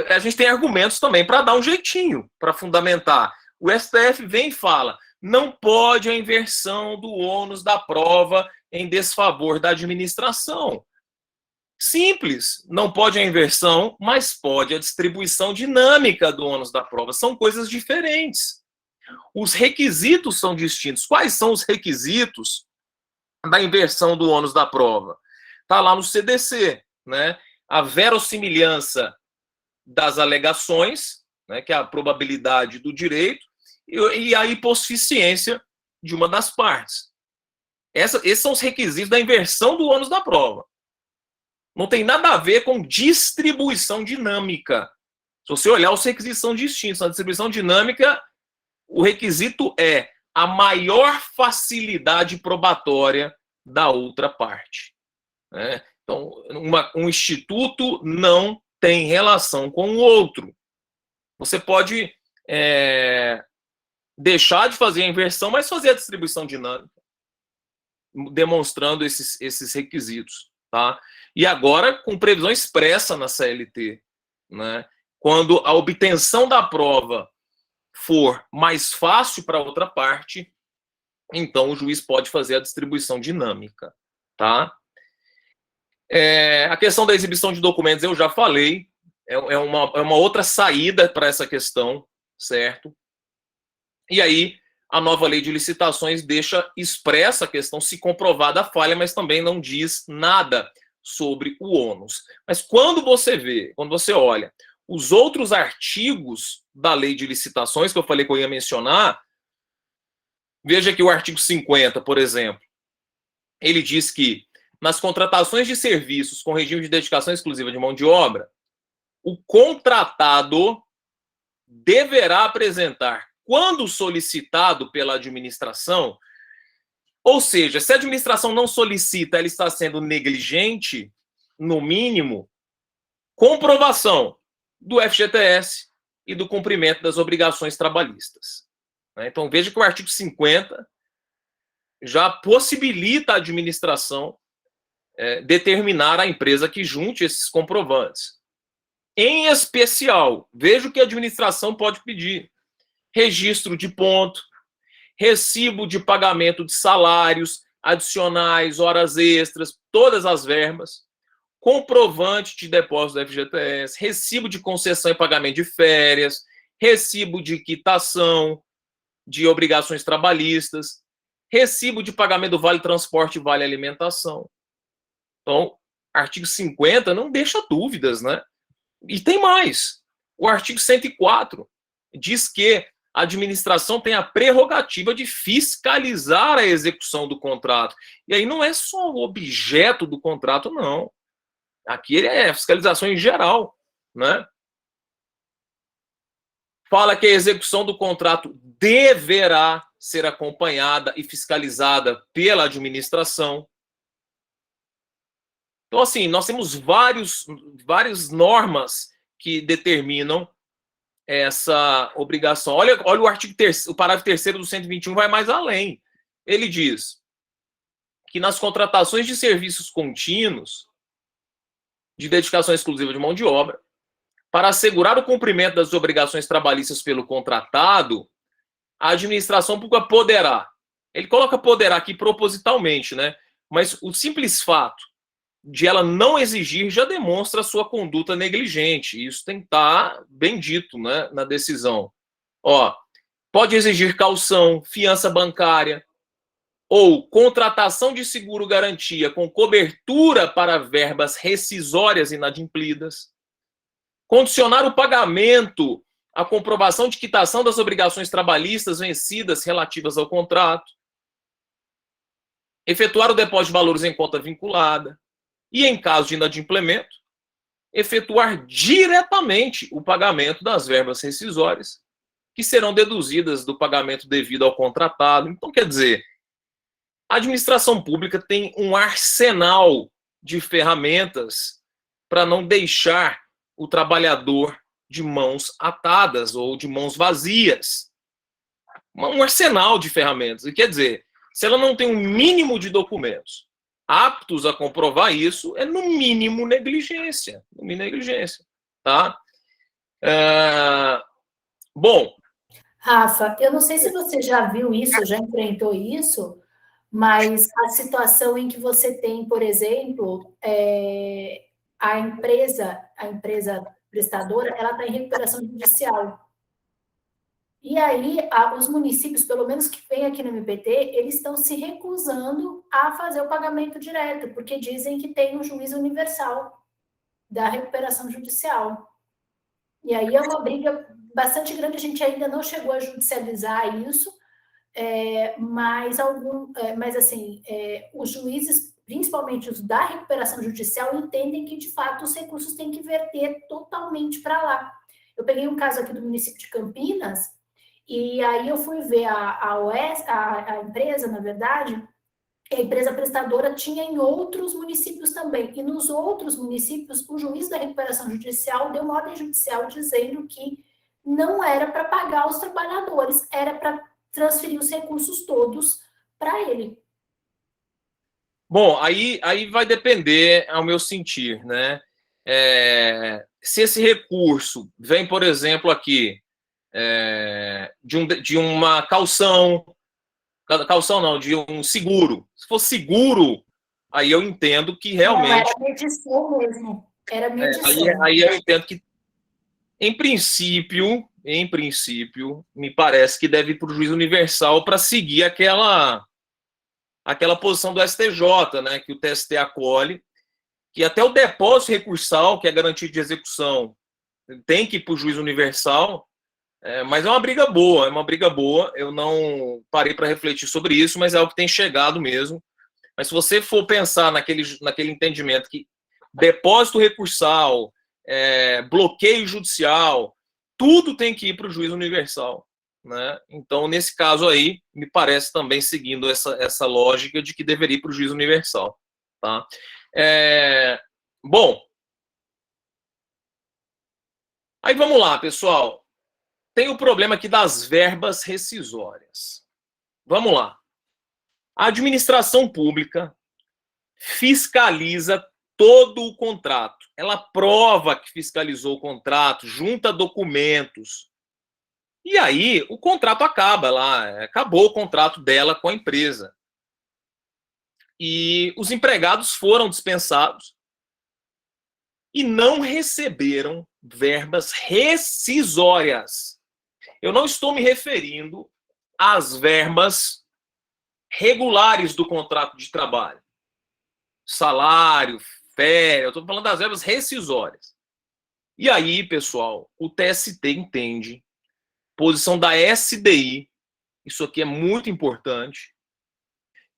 a gente tem argumentos também para dar um jeitinho, para fundamentar. O STF vem e fala: não pode a inversão do ônus da prova em desfavor da administração. Simples, não pode a inversão, mas pode a distribuição dinâmica do ônus da prova. São coisas diferentes. Os requisitos são distintos. Quais são os requisitos da inversão do ônus da prova? Está lá no CDC, né? A verossimilhança das alegações, né, que é a probabilidade do direito, e a hipossuficiência de uma das partes. Esses são os requisitos da inversão do ônus da prova. Não tem nada a ver com distribuição dinâmica. Se você olhar, os requisitos são distintos. Na distribuição dinâmica, o requisito é a maior facilidade probatória da outra parte. Né? Então, um instituto não tem relação com o outro. Você pode deixar de fazer a inversão, mas fazer a distribuição dinâmica, demonstrando esses requisitos. Tá? E agora, com previsão expressa na CLT, né? Quando a obtenção da prova for mais fácil para outra parte, então o juiz pode fazer a distribuição dinâmica. Tá? A questão da exibição de documentos eu já falei, é uma outra saída para essa questão, certo? E aí, a nova lei de licitações deixa expressa a questão se comprovada a falha, mas também não diz nada sobre o ônus. Mas quando você olha os outros artigos da lei de licitações, que eu falei que eu ia mencionar, veja que o artigo 50, por exemplo, ele diz que nas contratações de serviços com regime de dedicação exclusiva de mão de obra, o contratado deverá apresentar, quando solicitado pela administração, ou seja, se a administração não solicita, ela está sendo negligente, no mínimo, comprovação do FGTS e do cumprimento das obrigações trabalhistas. Então, veja que o artigo 50 já possibilita a administração determinar à empresa que junte esses comprovantes. Em especial, veja o que a administração pode pedir: registro de ponto, recibo de pagamento de salários, adicionais, horas extras, todas as verbas, comprovante de depósito do FGTS, recibo de concessão e pagamento de férias, recibo de quitação de obrigações trabalhistas, recibo de pagamento do vale transporte e vale alimentação. Então, artigo 50 não deixa dúvidas, né? E tem mais. O artigo 104 diz que a administração tem a prerrogativa de fiscalizar a execução do contrato. E aí não é só o objeto do contrato, não. Aqui é fiscalização em geral, né? Fala que a execução do contrato deverá ser acompanhada e fiscalizada pela administração. Então, assim, nós temos várias normas que determinam essa obrigação. Olha o artigo o parágrafo 3º do 121 vai mais além. Ele diz que nas contratações de serviços contínuos, de dedicação exclusiva de mão de obra, para assegurar o cumprimento das obrigações trabalhistas pelo contratado, a administração pública poderá. Ele coloca poderá aqui propositalmente, né? Mas o simples fato de ela não exigir já demonstra a sua conduta negligente. Isso tem que estar bem dito, né, na decisão. Ó, pode exigir caução, fiança bancária ou contratação de seguro-garantia com cobertura para verbas rescisórias inadimplidas, condicionar o pagamento à comprovação de quitação das obrigações trabalhistas vencidas relativas ao contrato, efetuar o depósito de valores em conta vinculada, e, em caso de inadimplemento, efetuar diretamente o pagamento das verbas rescisórias, que serão deduzidas do pagamento devido ao contratado. Então, quer dizer, a administração pública tem um arsenal de ferramentas para não deixar o trabalhador de mãos atadas ou de mãos vazias. Um arsenal de ferramentas. E quer dizer, se ela não tem um mínimo de documentos aptos a comprovar isso, é no mínimo negligência. No mínimo negligência. Tá? Bom. Rafa, eu não sei se você já viu isso, já enfrentou isso, mas a situação em que você tem, por exemplo, a empresa prestadora, ela está em recuperação judicial. E aí, os municípios, pelo menos que vem aqui no MPT, eles estão se recusando a fazer o pagamento direto, porque dizem que tem um juízo universal da recuperação judicial. E aí é uma briga bastante grande, a gente ainda não chegou a judicializar isso, mas assim, os juízes, principalmente os da recuperação judicial, entendem que, de fato, os recursos têm que verter totalmente para lá. Eu peguei um caso aqui do município de Campinas, e aí eu fui ver a empresa, na verdade, a empresa prestadora tinha em outros municípios também. E nos outros municípios, o juiz da recuperação judicial deu uma ordem judicial dizendo que não era para pagar os trabalhadores, era para transferir os recursos todos para ele. Bom, aí vai depender, ao meu sentir, né? Se esse recurso vem, por exemplo, aqui, de uma caução não, de um seguro. Se for seguro, aí eu entendo que realmente... Não, era medição mesmo. Era medição. Aí eu entendo que, em princípio, me parece que deve ir para o juiz universal para seguir aquela posição do STJ, né, que o TST acolhe, que até o depósito recursal, que é garantia de execução, tem que ir para o juiz universal. Mas é uma briga boa, eu não parei para refletir sobre isso, mas é algo que tem chegado mesmo. Mas se você for pensar naquele entendimento que depósito recursal, bloqueio judicial, tudo tem que ir para o juiz universal, né? Então, nesse caso aí, me parece também seguindo essa lógica de que deveria ir para o juiz universal. Tá? Bom, aí vamos lá, pessoal. Tem o problema aqui das verbas rescisórias. Vamos lá. A administração pública fiscaliza todo o contrato. Ela prova que fiscalizou o contrato, junta documentos. E aí, o contrato acaba lá. Acabou o contrato dela com a empresa. E os empregados foram dispensados e não receberam verbas rescisórias. Eu não estou me referindo às verbas regulares do contrato de trabalho. Salário, férias, eu estou falando das verbas rescisórias. E aí, pessoal, o TST entende, posição da SDI, isso aqui é muito importante,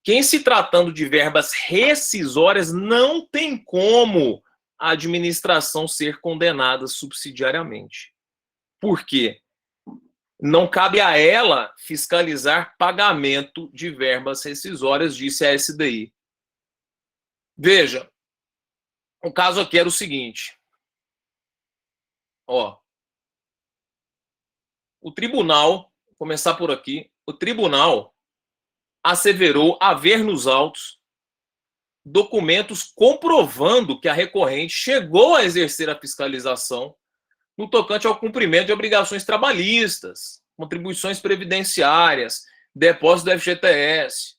que em se tratando de verbas rescisórias, não tem como a administração ser condenada subsidiariamente. Por quê? Não cabe a ela fiscalizar pagamento de verbas rescisórias, disse a SDI. Veja, o caso aqui era o seguinte. Ó, o tribunal, vou começar por aqui, o tribunal asseverou haver nos autos documentos comprovando que a recorrente chegou a exercer a fiscalização no tocante ao cumprimento de obrigações trabalhistas, contribuições previdenciárias, depósito do FGTS,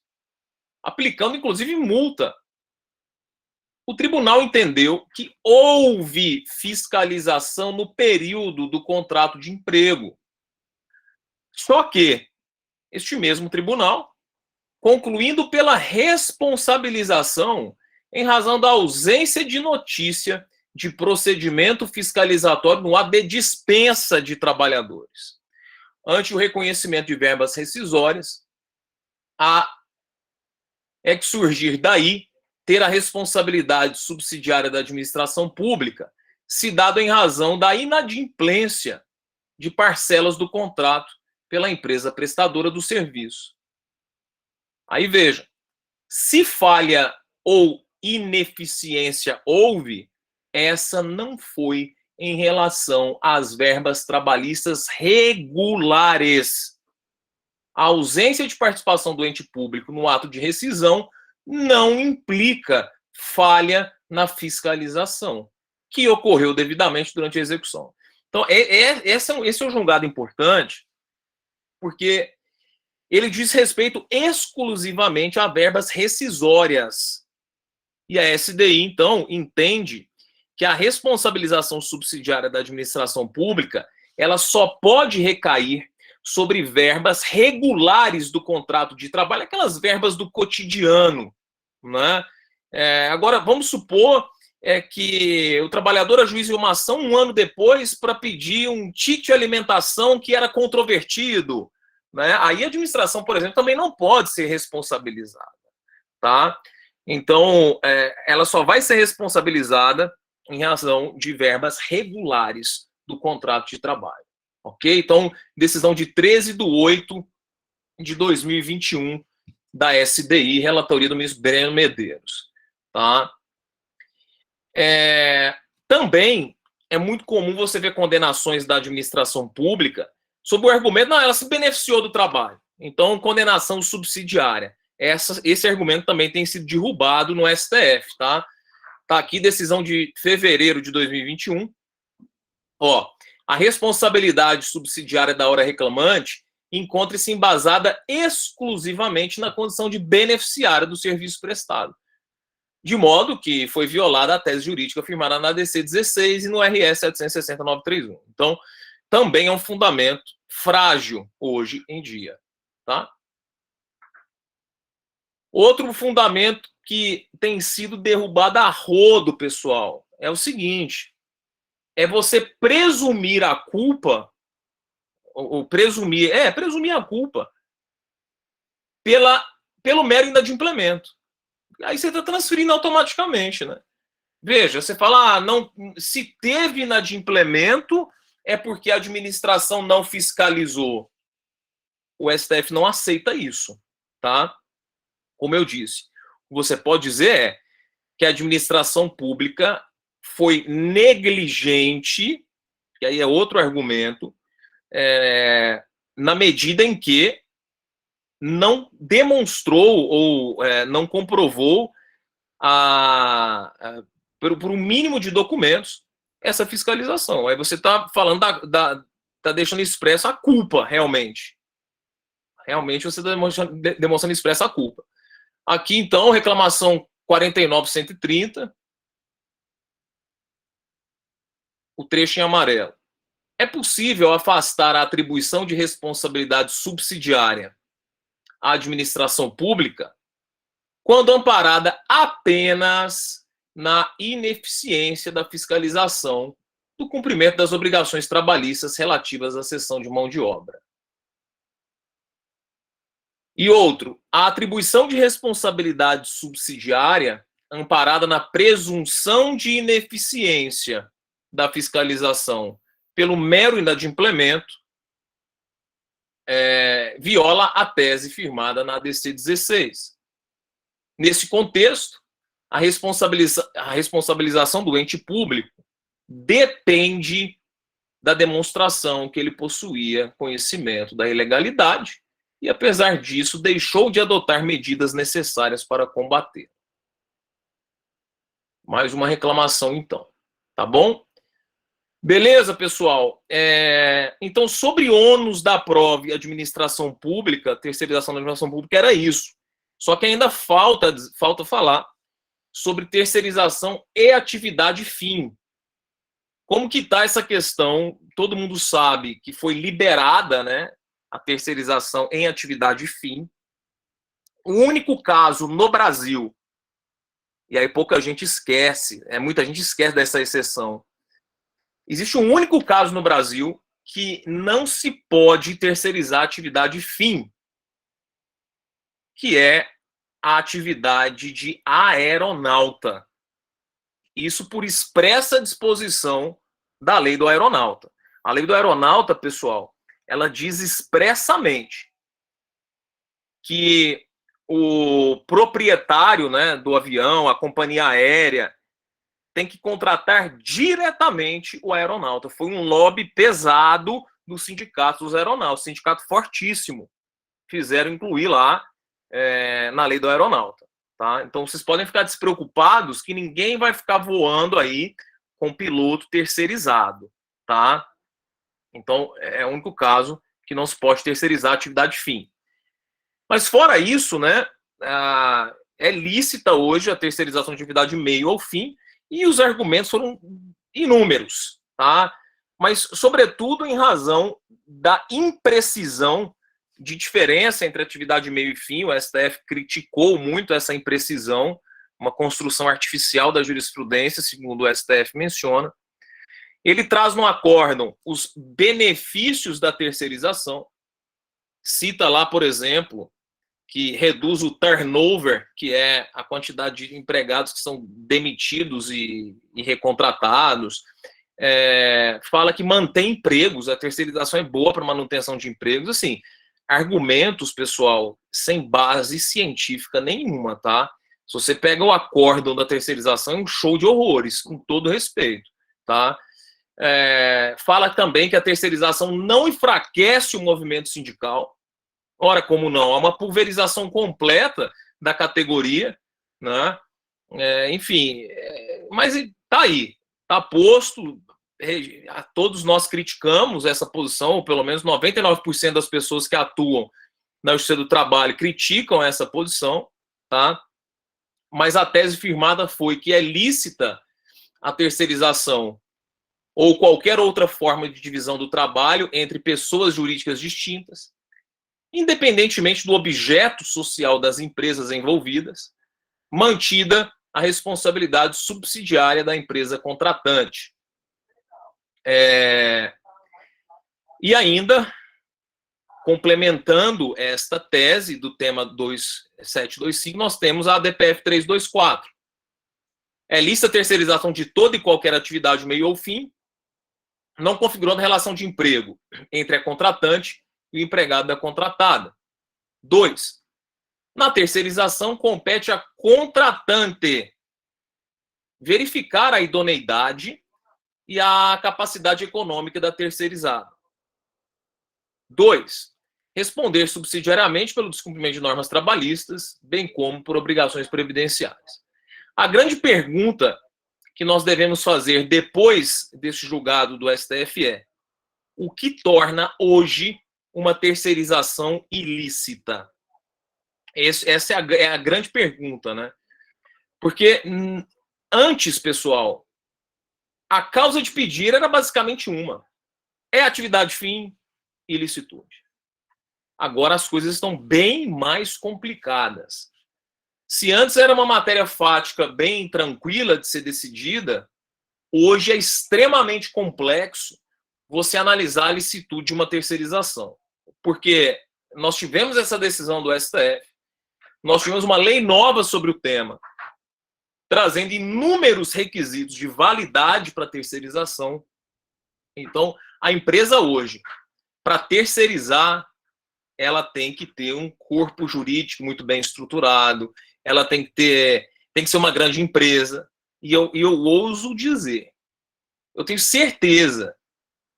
aplicando inclusive multa. O tribunal entendeu que houve fiscalização no período do contrato de emprego. Só que este mesmo tribunal, concluindo pela responsabilização em razão da ausência de notícia de procedimento fiscalizatório no ato de dispensa de trabalhadores. Ante o reconhecimento de verbas rescisórias, é que surgir daí ter a responsabilidade subsidiária da administração pública se dado em razão da inadimplência de parcelas do contrato pela empresa prestadora do serviço. Aí veja, se falha ou ineficiência houve, essa não foi em relação às verbas trabalhistas regulares. A ausência de participação do ente público no ato de rescisão não implica falha na fiscalização, que ocorreu devidamente durante a execução. Então, esse é um julgado importante, porque ele diz respeito exclusivamente a verbas rescisórias. E a SDI, então, entende que a responsabilização subsidiária da administração pública ela só pode recair sobre verbas regulares do contrato de trabalho, aquelas verbas do cotidiano, né? Agora, vamos supor que o trabalhador ajuize uma ação um ano depois para pedir um ticket de alimentação que era controvertido, né? Aí a administração, por exemplo, também não pode ser responsabilizada, tá? Então, ela só vai ser responsabilizada em razão de verbas regulares do contrato de trabalho. Ok? Então, decisão de 13/8/2021 da SDI, relatoria do ministro Breno Medeiros. Tá? Também é muito comum você ver condenações da administração pública sob o argumento, não, ela se beneficiou do trabalho. Então, condenação subsidiária. Esse argumento também tem sido derrubado no STF. Tá aqui, decisão de fevereiro de 2021. A responsabilidade subsidiária da hora reclamante encontra-se embasada exclusivamente na condição de beneficiária do serviço prestado, de modo que foi violada a tese jurídica firmada na ADC 16 e no RS 760.931. Então, também é um fundamento frágil hoje em dia. Tá? Outro fundamento que tem sido derrubado a rodo, pessoal, é o seguinte: é você presumir a culpa, presumir a culpa pelo mero inadimplemento. Aí você está transferindo automaticamente, né? Veja, você fala, não, se teve inadimplemento, é porque a administração não fiscalizou. O STF não aceita isso, tá? Como eu disse, o que você pode dizer que a administração pública foi negligente, e aí é outro argumento, na medida em que não demonstrou ou não comprovou por um mínimo de documentos essa fiscalização. Aí você está falando está deixando expresso a culpa, realmente. Realmente você está demonstrando expressa a culpa. Aqui, então, reclamação 49.130, o trecho em amarelo. É possível afastar a atribuição de responsabilidade subsidiária à administração pública quando amparada apenas na ineficiência da fiscalização do cumprimento das obrigações trabalhistas relativas à cessão de mão de obra. E outro, a atribuição de responsabilidade subsidiária amparada na presunção de ineficiência da fiscalização pelo mero inadimplemento viola a tese firmada na ADC 16. Nesse contexto, a responsabilização do ente público depende da demonstração que ele possuía conhecimento da ilegalidade e, apesar disso, deixou de adotar medidas necessárias para combater. Mais uma reclamação, então. Tá bom? Beleza, pessoal? Então, sobre ônus da prova e administração pública, terceirização da administração pública, era isso. Só que ainda falta falar sobre terceirização e atividade fim. Como que está essa questão? Todo mundo sabe que foi liberada, né, a terceirização em atividade fim. O único caso no Brasil, e aí pouca gente esquece, muita gente esquece dessa exceção. Existe um único caso no Brasil que não se pode terceirizar a atividade fim, que é a atividade de aeronauta. Isso por expressa disposição da lei do aeronauta. A lei do aeronauta, pessoal, ela diz expressamente que o proprietário, né, do avião, a companhia aérea, tem que contratar diretamente o aeronauta. Foi um lobby pesado do sindicato dos aeronautas, sindicato fortíssimo. Fizeram incluir lá na lei do aeronauta. Tá? Então, vocês podem ficar despreocupados que ninguém vai ficar voando aí com piloto terceirizado. Tá? Então, é o único caso que não se pode terceirizar a atividade fim. Mas, fora isso, né, é lícita hoje a terceirização de atividade meio ao fim, e os argumentos foram inúmeros, tá? Mas, sobretudo, em razão da imprecisão de diferença entre atividade meio e fim. O STF criticou muito essa imprecisão, uma construção artificial da jurisprudência, segundo o STF menciona. Ele traz no acórdão os benefícios da terceirização, cita lá, por exemplo, que reduz o turnover, que é a quantidade de empregados que são demitidos e recontratados, fala que mantém empregos, a terceirização é boa para manutenção de empregos, assim, argumentos, pessoal, sem base científica nenhuma, tá? Se você pega o acórdão da terceirização, é um show de horrores, com todo respeito, tá? Fala também que a terceirização não enfraquece o movimento sindical. Ora, como não? Há uma pulverização completa da categoria, né? Enfim, mas tá aí, tá posto. Todos nós criticamos essa posição, ou pelo menos 99% das pessoas que atuam na Justiça do Trabalho criticam essa posição, tá? Mas a tese firmada foi que é lícita a terceirização ou qualquer outra forma de divisão do trabalho entre pessoas jurídicas distintas, independentemente do objeto social das empresas envolvidas, mantida a responsabilidade subsidiária da empresa contratante. E ainda, complementando esta tese do tema 2725, nós temos a ADPF 324. É lícita a terceirização de toda e qualquer atividade meio ou fim, não configurando relação de emprego entre a contratante e o empregado da contratada. 2. Na terceirização, compete à contratante verificar a idoneidade e a capacidade econômica da terceirizada. 2. Responder subsidiariamente pelo descumprimento de normas trabalhistas, bem como por obrigações previdenciárias. A grande pergunta que nós devemos fazer depois desse julgado do STF é: o que torna hoje uma terceirização ilícita? Essa é a grande pergunta, né? Porque antes, pessoal, a causa de pedir era basicamente uma: é atividade fim, ilicitude. Agora as coisas estão bem mais complicadas. Se antes era uma matéria fática bem tranquila de ser decidida, hoje é extremamente complexo você analisar a licitude de uma terceirização. Porque nós tivemos essa decisão do STF, nós tivemos uma lei nova sobre o tema, trazendo inúmeros requisitos de validade para terceirização. Então, a empresa hoje, para terceirizar, ela tem que ter um corpo jurídico muito bem estruturado, ela tem que ser uma grande empresa. E eu ouso dizer, eu tenho certeza,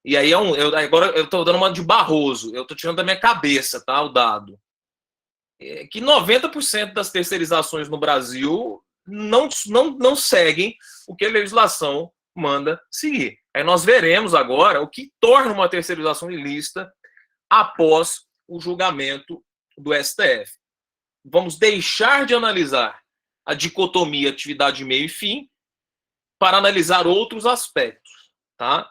e aí agora eu estou dando uma de Barroso, eu estou tirando da minha cabeça, tá, o dado, que 90% das terceirizações no Brasil não seguem o que a legislação manda seguir. Aí nós veremos agora o que torna uma terceirização ilícita após o julgamento do STF. Vamos deixar de analisar a dicotomia atividade meio e fim para analisar outros aspectos, tá?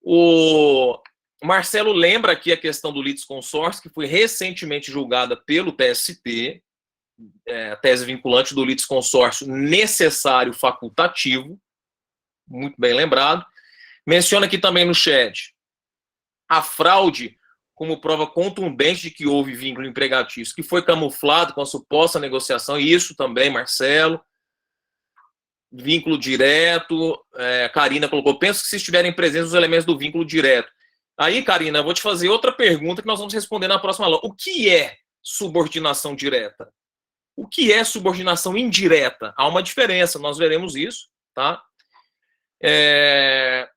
O Marcelo lembra aqui a questão do litisconsórcio, que foi recentemente julgada pelo TST, a tese vinculante do litisconsórcio necessário facultativo, muito bem lembrado. Menciona aqui também no chat a fraude como prova contundente de que houve vínculo empregatício, que foi camuflado com a suposta negociação, e isso também, Marcelo. Vínculo direto, Karina colocou, penso que se estiverem presentes os elementos do vínculo direto. Aí, Karina, eu vou te fazer outra pergunta que nós vamos responder na próxima aula. O que é subordinação direta? O que é subordinação indireta? Há uma diferença, nós veremos isso, tá?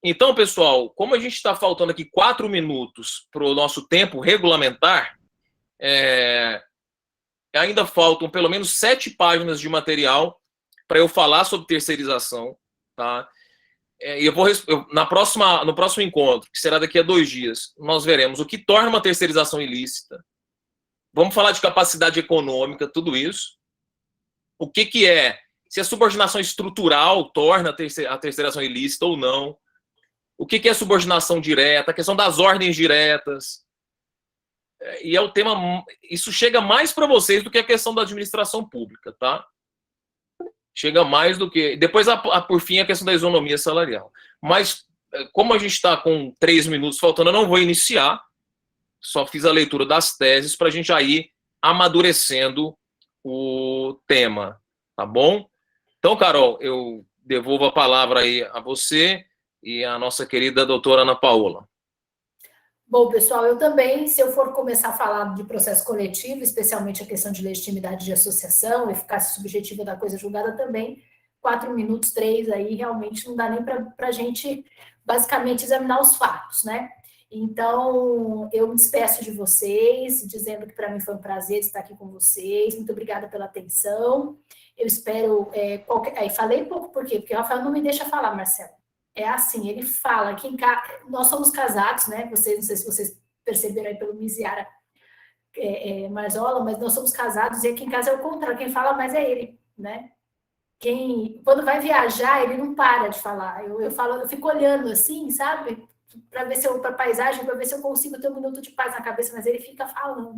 Então, pessoal, como a gente está faltando aqui 4 minutos para o nosso tempo regulamentar, ainda faltam pelo menos 7 páginas de material para eu falar sobre terceirização, tá? E no próximo encontro, que será daqui a 2 dias, nós veremos o que torna uma terceirização ilícita. Vamos falar de capacidade econômica, tudo isso. O que é, se a subordinação estrutural torna a terceirização ilícita ou não. O que é subordinação direta, a questão das ordens diretas. E é o tema, isso chega mais para vocês do que a questão da administração pública, tá? Chega mais do que... Depois, por fim, a questão da isonomia salarial. Mas, como a gente está com 3 minutos faltando, eu não vou iniciar. Só fiz a leitura das teses para a gente já ir amadurecendo o tema. Tá bom? Então, Carol, eu devolvo a palavra aí a você e a nossa querida doutora Ana Paola. Bom, pessoal, eu também, se eu for começar a falar de processo coletivo, especialmente a questão de legitimidade de associação, eficácia subjetiva da coisa julgada também, 4 minutos, 3 aí, realmente não dá nem para a gente, basicamente, examinar os fatos, né? Então, eu me despeço de vocês, dizendo que para mim foi um prazer estar aqui com vocês, muito obrigada pela atenção, eu espero, falei pouco por quê? Porque o Rafael não me deixa falar, Marcelo. É assim, ele fala que nós somos casados, né? Não sei se vocês perceberam aí pelo Miziara Marzola, mas nós somos casados e aqui em casa é o contrário, quem fala mais é ele, né? Quando vai viajar, ele não para de falar. Eu fico olhando assim, sabe? Para ver se para paisagem, para ver se eu consigo ter um minuto de paz na cabeça, mas ele fica falando.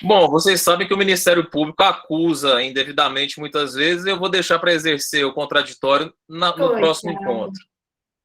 Bom, vocês sabem que o Ministério Público acusa indevidamente muitas vezes, eu vou deixar para exercer o contraditório no próximo encontro.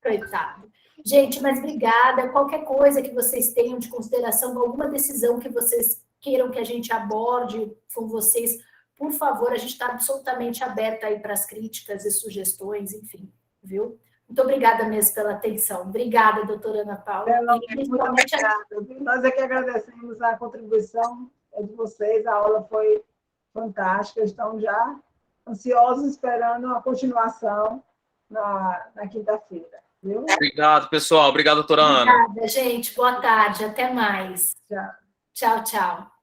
Coitado. Gente, mas obrigada. Qualquer coisa que vocês tenham de consideração, alguma decisão que vocês queiram que a gente aborde com vocês, por favor, a gente está absolutamente aberta aí para as críticas e sugestões, enfim, viu? Muito obrigada mesmo pela atenção. Obrigada, doutora Ana Paula. Muito obrigada. Nós é que agradecemos a contribuição de vocês, a aula foi fantástica, estão já ansiosos esperando a continuação na quinta-feira. Obrigado, pessoal. Obrigado, doutora Ana. Obrigada, gente. Boa tarde. Até mais. Tchau. Tchau, tchau.